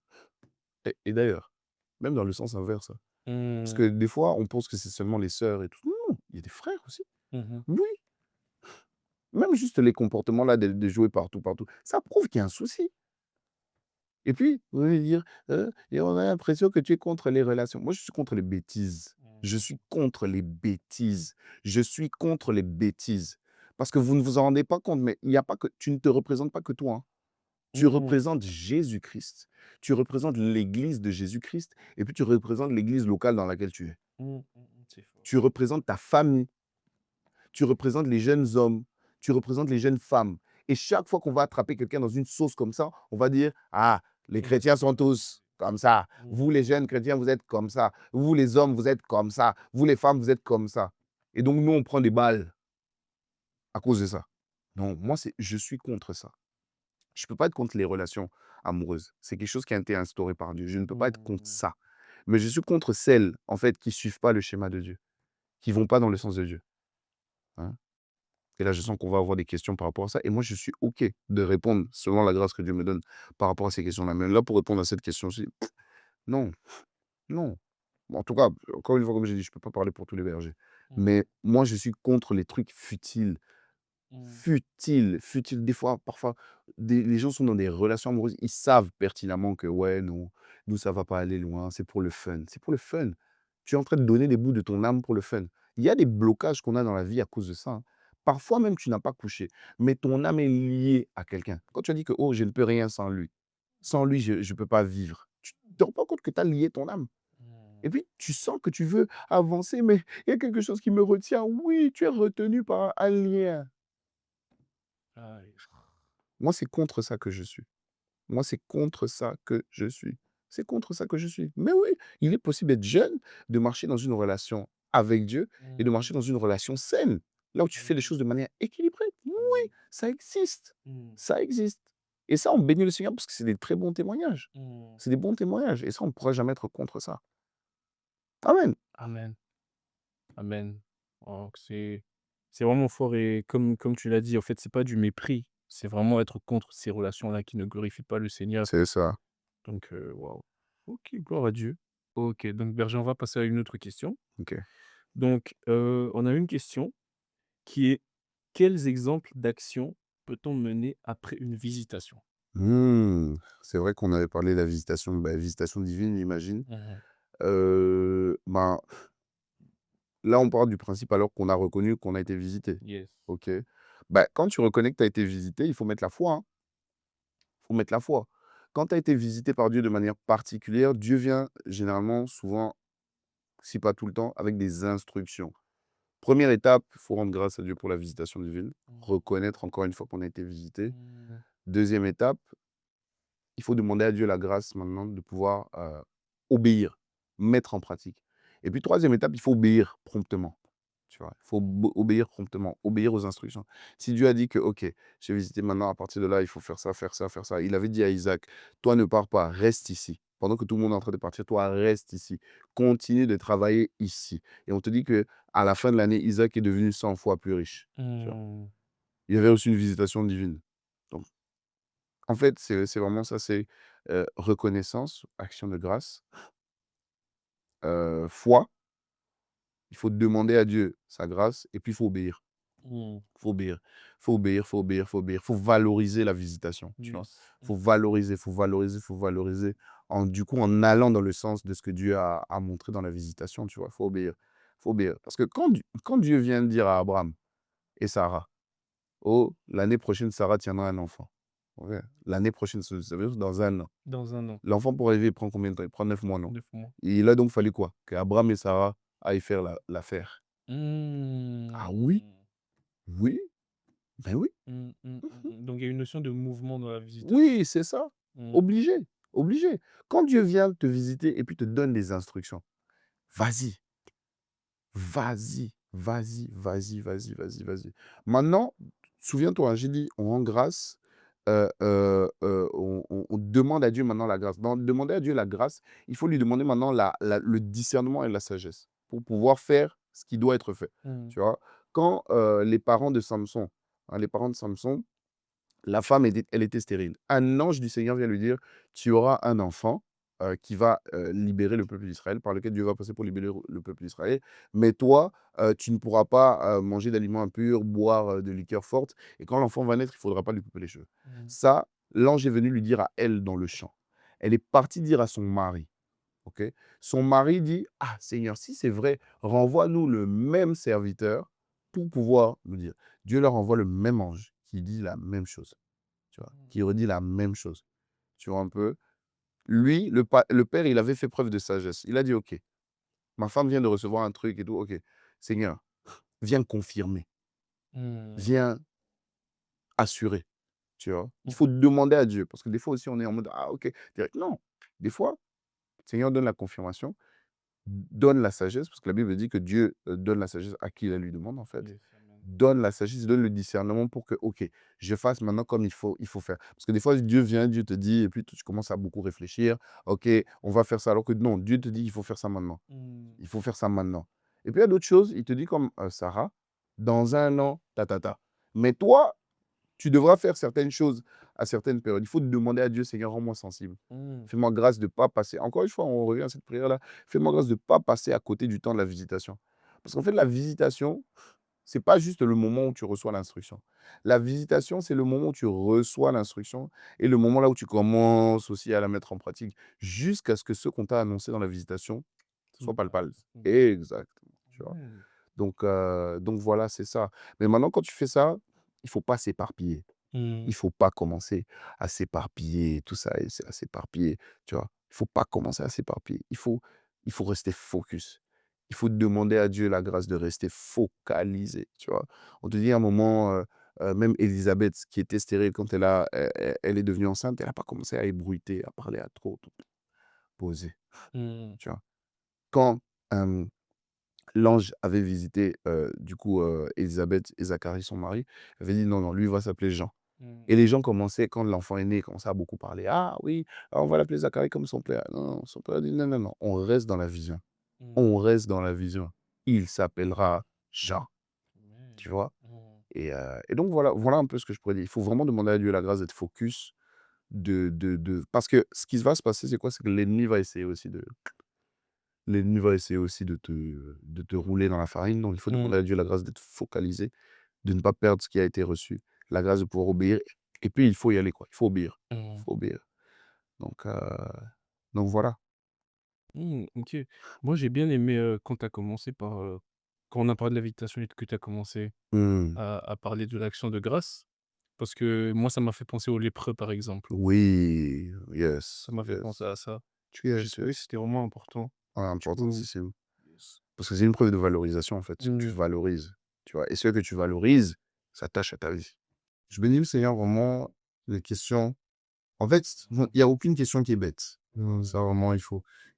et d'ailleurs, même dans le sens inverse, hein. Parce Mmh. que des fois, on pense que c'est seulement les sœurs et tout. Non, il y a des frères aussi. Mmh mh. Oui, même juste les comportements là de jouer partout, partout, ça prouve qu'il y a un souci. Et puis, vous allez dire: et on a l'impression que tu es contre les relations». Moi, je suis contre les bêtises. Je Mmh. suis contre les bêtises. Je suis contre les bêtises. Parce que vous ne vous en rendez pas compte, mais il y a pas que tu ne te représentes pas que toi, hein. Tu Mmh. représentes Jésus-Christ. Tu représentes l'église de Jésus-Christ et puis tu représentes l'église locale dans laquelle tu es. Mmh. Mmh. C'est fort. Tu représentes ta famille. Tu représentes les jeunes hommes, tu représentes les jeunes femmes. Et chaque fois qu'on va attraper quelqu'un dans une sauce comme ça, on va dire: «Ah, les Mmh. chrétiens sont tous comme ça. Mmh. Vous les jeunes chrétiens, vous êtes comme ça. Vous les hommes, vous êtes comme ça. Vous les femmes, vous êtes comme ça». Et donc nous, on prend des balles à cause de ça. Non, moi, je suis contre ça. Je ne peux pas être contre les relations amoureuses. C'est quelque chose qui a été instauré par Dieu. Je ne peux pas être contre Mmh. ça. Mais je suis contre celles, en fait, qui suivent pas le schéma de Dieu, qui vont pas dans le sens de Dieu, hein. Et là, je sens qu'on va avoir des questions par rapport à ça. Et moi, je suis OK de répondre selon la grâce que Dieu me donne par rapport à ces questions-là. Mais là, pour répondre à cette question-ci, non, non. En tout cas, encore une fois, comme j'ai dit, je ne peux pas parler pour tous les bergers. Mmh. Mais moi, je suis contre les trucs futiles. Mmh. Futiles, futiles. Des fois, parfois, les gens sont dans des relations amoureuses. Ils savent pertinemment que, ouais, non, nous, ça va pas aller loin. C'est pour le fun. C'est pour le fun. Tu es en train de donner des bouts de ton âme pour le fun. Il y a des blocages qu'on a dans la vie à cause de ça, hein. Parfois même, tu n'as pas couché, mais ton âme est liée à quelqu'un. Quand tu as dit que: «Oh, je ne peux rien sans lui. Sans lui, je ne peux pas vivre». Tu te rends pas compte que tu as lié ton âme et Mmh. puis tu sens que tu veux avancer, mais il y a quelque chose qui me retient. Oui, tu es retenu par un lien. Aïe. Moi, c'est contre ça que je suis. Moi, c'est contre ça que je suis. C'est contre ça que je suis. Mais oui, il est possible d'être jeune, de marcher dans une relation avec Dieu et de marcher Mmh. dans une relation saine, là où tu fais les Mmh. choses de manière équilibrée. Oui, Mmh. ça existe. Mmh. Ça existe. Et ça, on bénit le Seigneur parce que c'est des très bons témoignages. Mmh. C'est des bons témoignages. Et ça, on ne pourra jamais être contre ça. Amen. Amen. Amen. Oh, que c'est vraiment fort et comme tu l'as dit, en fait, c'est pas du mépris, c'est vraiment être contre ces relations-là qui ne glorifient pas le Seigneur. C'est ça. Donc waouh. OK, gloire à Dieu. OK, donc berger, on va passer à une autre question. OK. Donc, on a une question qui est: quels exemples d'actions peut-on mener après une visitation? C'est vrai qu'on avait parlé de la visitation, bah, visitation divine, j'imagine. Mmh. Ben, là, on part du principe alors qu'on a reconnu qu'on a été visité. Yes. OK. Bah, quand tu reconnais que tu as été visité, il faut mettre la foi, hein. Il faut mettre la foi. Quand tu as été visité par Dieu de manière particulière, Dieu vient généralement, souvent, si pas tout le temps, avec des instructions. Première étape, il faut rendre grâce à Dieu pour la visitation divine, Mmh. reconnaître encore une fois qu'on a été visité. Mmh. Deuxième étape, il faut demander à Dieu la grâce maintenant de pouvoir, obéir, mettre en pratique. Et puis troisième étape, il faut obéir promptement, tu vois? Il faut obéir promptement, obéir aux instructions. Si Dieu a dit que: «OK, j'ai visité maintenant, à partir de là, il faut faire ça, faire ça, faire ça». Il avait dit à Isaac: «Toi, ne pars pas, reste ici. Pendant que tout le monde est en train de partir, toi, reste ici. Continue de travailler ici». Et on te dit que à la fin de l'année, Isaac est devenu 100 fois plus riche, tu vois? Mmh. Il y avait aussi une visitation divine. Donc en fait, c'est vraiment ça, c'est, reconnaissance, action de grâce, foi, il faut demander à Dieu sa grâce et puis il faut obéir. Mmh. Il faut obéir. Il faut obéir, il faut obéir, il faut obéir. Il faut valoriser la visitation, tu vois? Yes. Il faut valoriser, il faut valoriser, il faut valoriser en du coup, en allant dans le sens de ce que Dieu a montré dans la visitation, tu vois? Il faut obéir. Il faut obéir. Parce que quand Dieu vient dire à Abraham et Sarah: «Oh, l'année prochaine, Sarah tiendra un enfant». Ouais, l'année prochaine, ça veut dire dans un an. Dans un an, L'enfant pour arriver, il prend combien de temps? Il prend 9 mois, non? 9 mois. Il a donc fallu quoi? Qu'Abraham et Sarah aillent faire l'affaire. Ah oui, Mmh. oui, ben oui, Donc il y a une notion de mouvement dans la visitation. oui, c'est ça. Mmh. Obligé, obligé. Quand Dieu vient te visiter et puis te donne des instructions, vas-y, vas-y, vas-y, vas-y, vas-y, vas-y, vas-y. Maintenant, souviens-toi, hein, j'ai dit: «On rend grâce», on demande à Dieu maintenant la grâce. Dans demander à Dieu la grâce, il faut lui demander maintenant le discernement et la sagesse pour pouvoir faire ce qui doit être fait, Mmh. tu vois? Quand, les parents de Samson, hein, les parents de Samson, la femme elle était stérile. Un ange du Seigneur vient lui dire: «Tu auras un enfant, qui va, libérer le peuple d'Israël, par lequel Dieu va passer pour libérer le peuple d'Israël. Mais toi, tu ne pourras pas, manger d'aliments impurs, boire, de liqueurs fortes et quand l'enfant va naître, il ne faudra pas lui couper les cheveux». Mmh. Ça, l'ange est venu lui dire à elle dans le champ. Elle est partie dire à son mari, OK? Son mari dit: «Ah Seigneur, si c'est vrai, renvoie-nous le même serviteur pour pouvoir nous dire». Dieu leur envoie le même ange qui dit la même chose. Tu vois? Qui redit la même chose. Tu vois un peu? Lui, le père, il avait fait preuve de sagesse. Il a dit: «OK, ma femme vient de recevoir un truc et tout, OK. Seigneur, viens confirmer, Mmh. viens assurer», tu vois? Il Mmh. faut demander à Dieu parce que des fois aussi on est en mode: «Ah OK, direct». Non, des fois, Seigneur donne la confirmation, donne la sagesse parce que la Bible dit que Dieu, donne la sagesse à qui la lui demande en fait. Yes, amen. Donne la sagesse, donne le discernement pour que, OK, je fasse maintenant comme il faut faire. Parce que des fois, Dieu vient, Dieu te dit, et puis tu commences à beaucoup réfléchir. OK, on va faire ça. Alors que non, Dieu te dit, il faut faire ça maintenant. Mmh. Il faut faire ça maintenant. Et puis il y a d'autres choses, il te dit comme Sarah, dans un an, ta, ta, ta. Mais toi, tu devras faire certaines choses à certaines périodes. Il faut demander à Dieu, Seigneur, rends-moi sensible. Mmh. Fais-moi grâce de ne pas passer. Encore une fois, on revient à cette prière-là. Fais-moi grâce de ne pas passer à côté du temps de la visitation. Parce qu'en fait, la visitation, c'est pas juste le moment où tu reçois l'instruction. La visitation, c'est le moment où tu reçois l'instruction et le moment là où tu commences aussi à la mettre en pratique jusqu'à ce que ce qu'on t'a annoncé dans la visitation Se soit palpable. passe. Mmh. Exactement, tu vois? Ouais. Donc voilà, c'est ça. Mais maintenant quand tu fais ça, il faut pas s'éparpiller. Mmh. Il faut pas commencer à s'éparpiller, tout ça et c'est à s'éparpiller, tu vois? Il faut pas commencer à s'éparpiller. Il faut rester focus. Il faut demander à Dieu la grâce de rester focalisé, tu vois? On te dit à un moment, même Élisabeth qui était stérile quand elle est devenue enceinte, elle a pas commencé à ébruiter, à parler à trop, tout. Posée, Mmh. tu vois? Quand, l'ange avait visité, du coup, Élisabeth et Zacharie, son mari, il avait dit: «Non, non, lui, il va s'appeler Jean». Mmh. Et les gens commençaient, quand l'enfant est né, ils commençaient à beaucoup parler: «Ah oui, ah, on va l'appeler Zacharie comme son père». Non, non, son père dit: «Non, non, non, on reste dans la vision. Mmh. On reste dans la vision. Il s'appellera Jean», Ouais. tu vois? Mmh. Et donc voilà un peu ce que je pourrais dire. Il faut vraiment demander à Dieu la grâce d'être focus, de parce que ce qui va se passer, c'est quoi? C'est que l'ennemi va essayer aussi l'ennemi va essayer aussi de te rouler dans la farine. Donc, il faut Mmh. demander à Dieu la grâce d'être focalisé, de ne pas perdre ce qui a été reçu, la grâce de pouvoir obéir. Et puis, il faut y aller, quoi. Il faut obéir. Il Mmh. faut obéir. Donc, voilà. OK. Moi, j'ai bien aimé, quand tu as commencé par, quand on a parlé de l'invitation et que tu as commencé Mmh. à parler de l'action de grâce, parce que moi, ça m'a fait penser aux lépreux, par exemple. Oui, Ça yes, m'a fait penser yes. à ça. J'ai Yes, trouvé que yes. c'était vraiment important. Ah, Du coup, importantissime. Parce que c'est une preuve de valorisation, en fait. Tu mmh, valorises, tu vois? Et ce que tu valorises s'attache à ta vie. Je bénis le Seigneur vraiment, les questions en fait, il y a aucune question qui est bête. Ça vraiment, il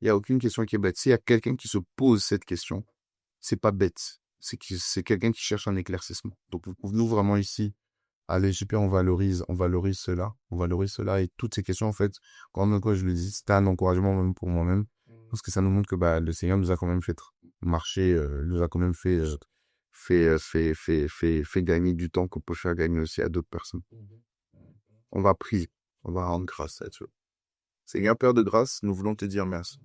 y a aucune question qui est bête. S'il y a quelqu'un qui se pose cette question, c'est pas bête. C'est quelqu'un qui cherche un éclaircissement. Donc, nous, vraiment ici, allez, super, on valorise cela et toutes ces questions, en fait, quand je le dis, c'est un encouragement même pour moi-même, parce que ça nous montre que, bah, le Seigneur nous a quand même fait marcher, nous a quand même fait gagner du temps qu'on peut faire gagner aussi à d'autres personnes. On va prier. On va rendre grâce à Dieu. Seigneur Père de grâce, nous voulons te dire merci.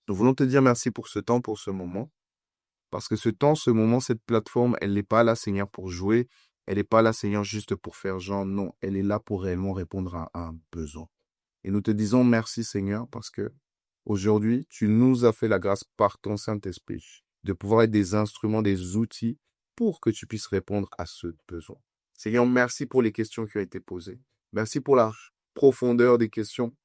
Nous voulons te dire merci pour ce temps, pour ce moment. Parce que ce temps, ce moment, cette plateforme, elle n'est pas là, Seigneur, pour jouer. Elle n'est pas là, Seigneur, juste pour faire genre. Non, elle est là pour réellement répondre à un besoin. Et nous te disons merci, Seigneur, parce que aujourd'hui, tu nous as fait la grâce par ton Saint-Esprit de pouvoir être des instruments, des outils pour que tu puisses répondre à ce besoin. Seigneur, merci pour les questions qui ont été posées. Merci pour la profondeur des questions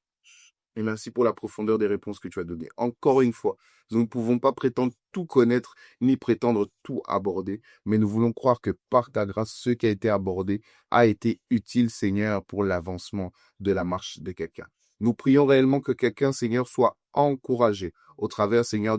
et merci pour la profondeur des réponses que tu as données. Encore une fois, nous ne pouvons pas prétendre tout connaître ni prétendre tout aborder, mais nous voulons croire que par ta grâce, ce qui a été abordé a été utile, Seigneur, pour l'avancement de la marche de quelqu'un. Nous prions réellement que quelqu'un, Seigneur, soit encouragé au travers, Seigneur,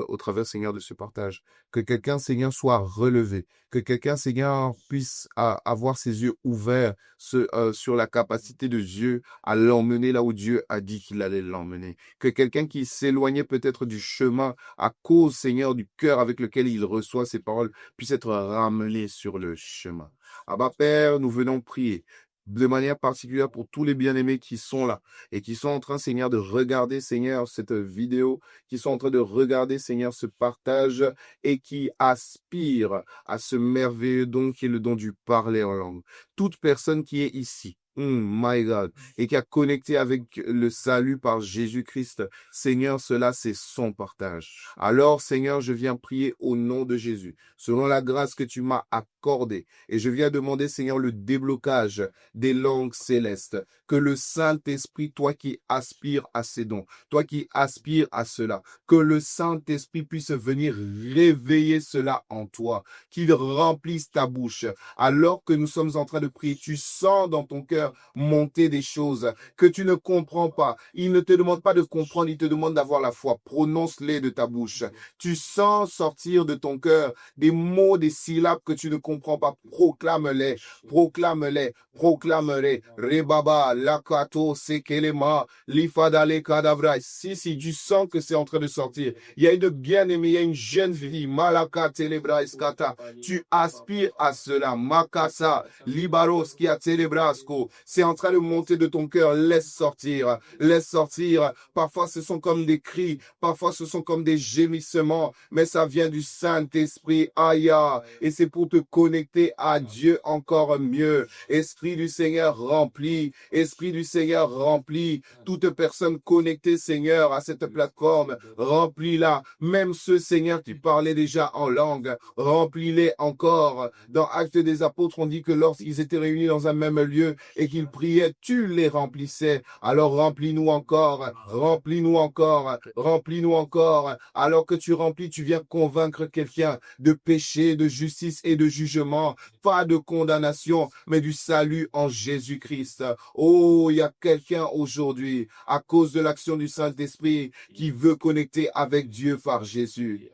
au travers, Seigneur, de ce partage. Que quelqu'un, Seigneur, soit relevé. Que quelqu'un, Seigneur, puisse avoir ses yeux ouverts sur la capacité de Dieu à l'emmener là où Dieu a dit qu'il allait l'emmener. Que quelqu'un qui s'éloignait peut-être du chemin à cause, Seigneur, du cœur avec lequel il reçoit ces paroles, puisse être ramené sur le chemin. Abba Père, nous venons prier de manière particulière pour tous les bien-aimés qui sont là et qui sont en train, Seigneur, de regarder, Seigneur, cette vidéo, qui sont en train de regarder, Seigneur, ce partage et qui aspirent à ce merveilleux don qui est le don du parler en langue. Toute personne qui est ici, my God, et qui a connecté avec le salut par Jésus-Christ, Seigneur, cela c'est son partage. Alors, Seigneur, je viens prier au nom de Jésus, selon la grâce que tu m'as accordée, et je viens demander, Seigneur, le déblocage des langues célestes, que le Saint-Esprit, toi qui aspires à ces dons, toi qui aspires à cela, que le Saint-Esprit puisse venir réveiller cela en toi, qu'il remplisse ta bouche. Alors que nous sommes en train de prier, tu sens dans ton cœur monter des choses que tu ne comprends pas. Il ne te demande pas de comprendre, il te demande d'avoir la foi. Prononce-les de ta bouche. Tu sens sortir de ton cœur des mots, des syllabes que tu ne comprends pas. Proclame-les, proclame-les, proclame-les. Rebaba, lakato, sekelema, lifadale kadabra. Si, tu sens que c'est en train de sortir. Il y a une bien-aimée, il y a une jeune fille, malaka telebra eskata. Tu aspires à cela. Makasa, libaros qui a télébrasco. C'est en train de monter de ton cœur. Laisse sortir. Laisse sortir. Parfois, ce sont comme des cris. Parfois, ce sont comme des gémissements. Mais ça vient du Saint-Esprit. Aya. Et c'est pour te connecter à Dieu encore mieux. Esprit du Seigneur rempli. Esprit du Seigneur rempli. Toute personne connectée, Seigneur, à cette plateforme, remplis-la. Même ce Seigneur, tu parlais déjà en langue. Remplis-les encore. Dans Actes des Apôtres, on dit que lorsqu'ils étaient réunis dans un même lieu et qu'ils priaient, tu les remplissais. Alors remplis-nous encore, remplis-nous encore, remplis-nous encore. Alors que tu remplis, tu viens convaincre quelqu'un de péché, de justice et de jugement. Pas de condamnation, mais du salut en Jésus-Christ. Oh, il y a quelqu'un aujourd'hui, à cause de l'action du Saint-Esprit, qui veut connecter avec Dieu par Jésus.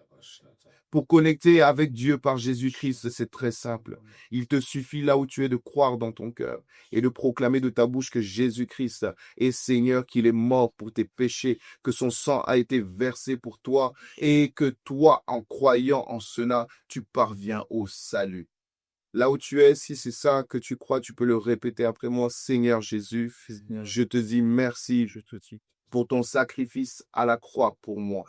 Pour connecter avec Dieu par Jésus-Christ, c'est très simple. Il te suffit là où tu es de croire dans ton cœur et de proclamer de ta bouche que Jésus-Christ est Seigneur, qu'il est mort pour tes péchés, que son sang a été versé pour toi et que toi, en croyant en cela, tu parviens au salut. Là où tu es, si c'est ça que tu crois, tu peux le répéter après moi. Seigneur Jésus, Seigneur, je te dis merci je te dis pour ton sacrifice à la croix pour moi.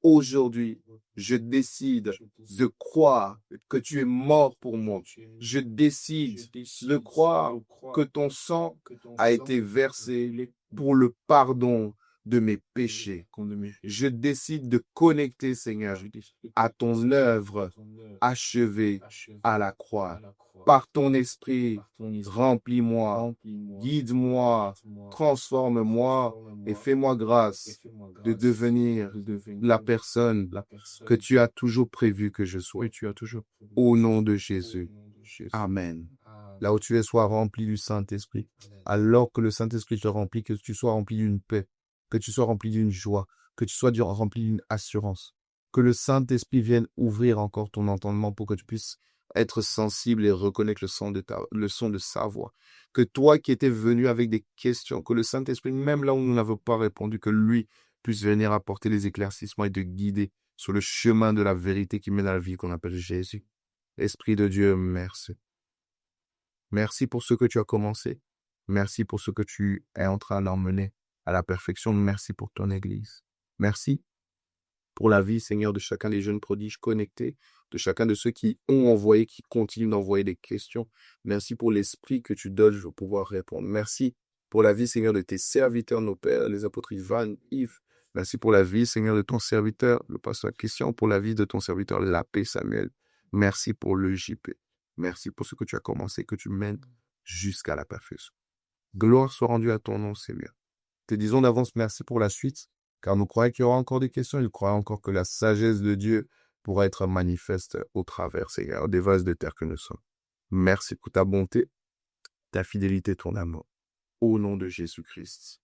Aujourd'hui, je décide de croire que tu es mort pour moi. Je décide de croire que ton sang a été versé pour le pardon de mes péchés. Je décide de connecter, Seigneur, à ton œuvre achevée à la croix. Par ton esprit, remplis-moi, guide-moi, transforme-moi et fais-moi grâce de devenir la personne que tu as toujours prévu que je sois. Au nom de Jésus. Amen. Là où tu es, sois rempli du Saint-Esprit. Alors que le Saint-Esprit te remplit, que tu sois rempli d'une paix, que tu sois rempli d'une joie, que tu sois rempli d'une assurance. Que le Saint-Esprit vienne ouvrir encore ton entendement pour que tu puisses être sensible et reconnaître le son de sa voix. Que toi qui étais venu avec des questions, que le Saint-Esprit, même là où nous n'avons pas répondu, que lui puisse venir apporter les éclaircissements et te guider sur le chemin de la vérité qui mène à la vie qu'on appelle Jésus. Esprit de Dieu, merci. Merci pour ce que tu as commencé. Merci pour ce que tu es en train d'emmener à la perfection. Merci pour ton Église. Merci pour la vie, Seigneur, de chacun des jeunes prodiges connectés, de chacun de ceux qui ont envoyé, qui continuent d'envoyer des questions. Merci pour l'esprit que tu donnes, je vais pouvoir répondre. Merci pour la vie, Seigneur, de tes serviteurs, nos pères, les apôtres Ivan, Yves. Merci pour la vie, Seigneur, de ton serviteur, le pasteur Christian, pour la vie de ton serviteur, l'Appé Samuel. Merci pour le JP. Merci pour ce que tu as commencé, que tu mènes jusqu'à la perfection. Gloire soit rendue à ton nom, Seigneur. Te disons d'avance merci pour la suite, car nous croyons qu'il y aura encore des questions. Nous croyons encore que la sagesse de Dieu pourra être manifeste au travers, Seigneur, des vases de terre que nous sommes. Merci pour ta bonté, ta fidélité, ton amour. Au nom de Jésus-Christ.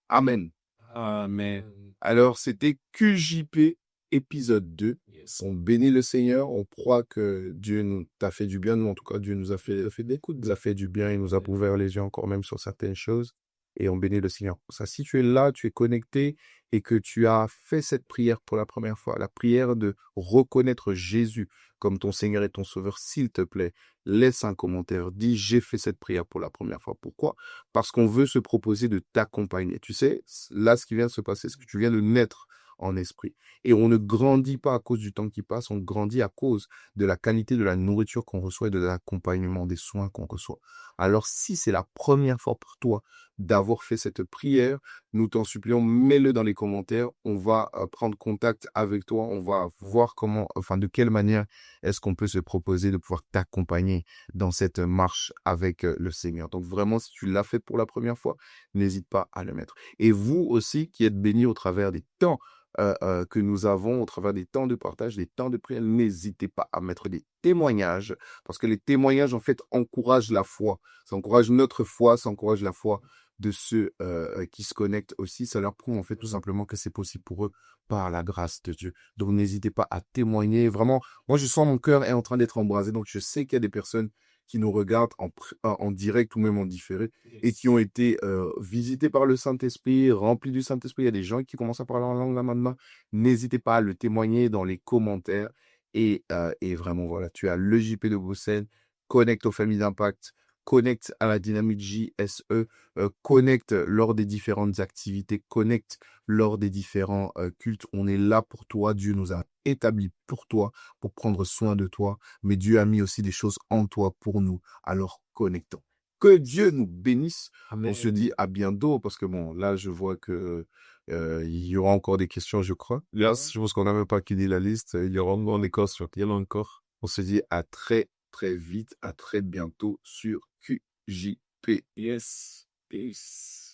Amen. Amen. Alors, c'était QJP épisode 2. On bénit le Seigneur. On croit que Dieu nous t'a fait du bien. Nous, en tout cas, Dieu nous a fait des coups, nous a fait du bien. Il nous a ouvert les yeux encore même sur certaines choses. Et on bénit le Seigneur pour ça. Si tu es là, tu es connecté et que tu as fait cette prière pour la première fois, la prière de reconnaître Jésus comme ton Seigneur et ton Sauveur, s'il te plaît, laisse un commentaire. Dis, j'ai fait cette prière pour la première fois. Pourquoi? Parce qu'on veut se proposer de t'accompagner. Tu sais, là, ce qui vient de se passer, c'est que tu viens de naître en esprit. Et on ne grandit pas à cause du temps qui passe, on grandit à cause de la qualité de la nourriture qu'on reçoit et de l'accompagnement, des soins qu'on reçoit. Alors, si c'est la première fois pour toi d'avoir fait cette prière, nous t'en supplions, mets-le dans les commentaires. On va prendre contact avec toi. On va voir de quelle manière est-ce qu'on peut se proposer de pouvoir t'accompagner dans cette marche avec le Seigneur. Donc vraiment, si tu l'as fait pour la première fois, n'hésite pas à le mettre. Et vous aussi qui êtes bénis au travers des temps que nous avons, au travers des temps de partage, des temps de prière, n'hésitez pas à mettre des témoignages, parce que les témoignages, en fait, encouragent la foi. Ça encourage notre foi, ça encourage la foi de ceux qui se connectent aussi. Ça leur prouve, en fait, tout simplement que c'est possible pour eux par la grâce de Dieu. Donc, n'hésitez pas à témoigner. Vraiment, moi, je sens mon cœur est en train d'être embrasé. Donc, je sais qu'il y a des personnes qui nous regardent en direct ou même en différé et qui ont été visités par le Saint-Esprit, remplis du Saint-Esprit. Il y a des gens qui commencent à parler en langue là maintenant. N'hésitez pas à le témoigner dans les commentaires. Et vraiment, voilà, tu as le JP de Bruxelles, connecte aux familles d'impact, connecte à la dynamique JSE, connecte lors des différentes activités, connecte lors des différents cultes. On est là pour toi. Dieu nous a établis pour toi, pour prendre soin de toi. Mais Dieu a mis aussi des choses en toi pour nous. Alors, connectons. Que Dieu nous bénisse. Amen. On se dit à bientôt parce que bon, là, je vois que il y aura encore des questions, je crois. Là, je pense qu'on n'a même pas quitté la liste. Il y aura encore des questions. Il y en a encore. On se dit à très, très vite, à très bientôt sur QJP. Yes. Peace.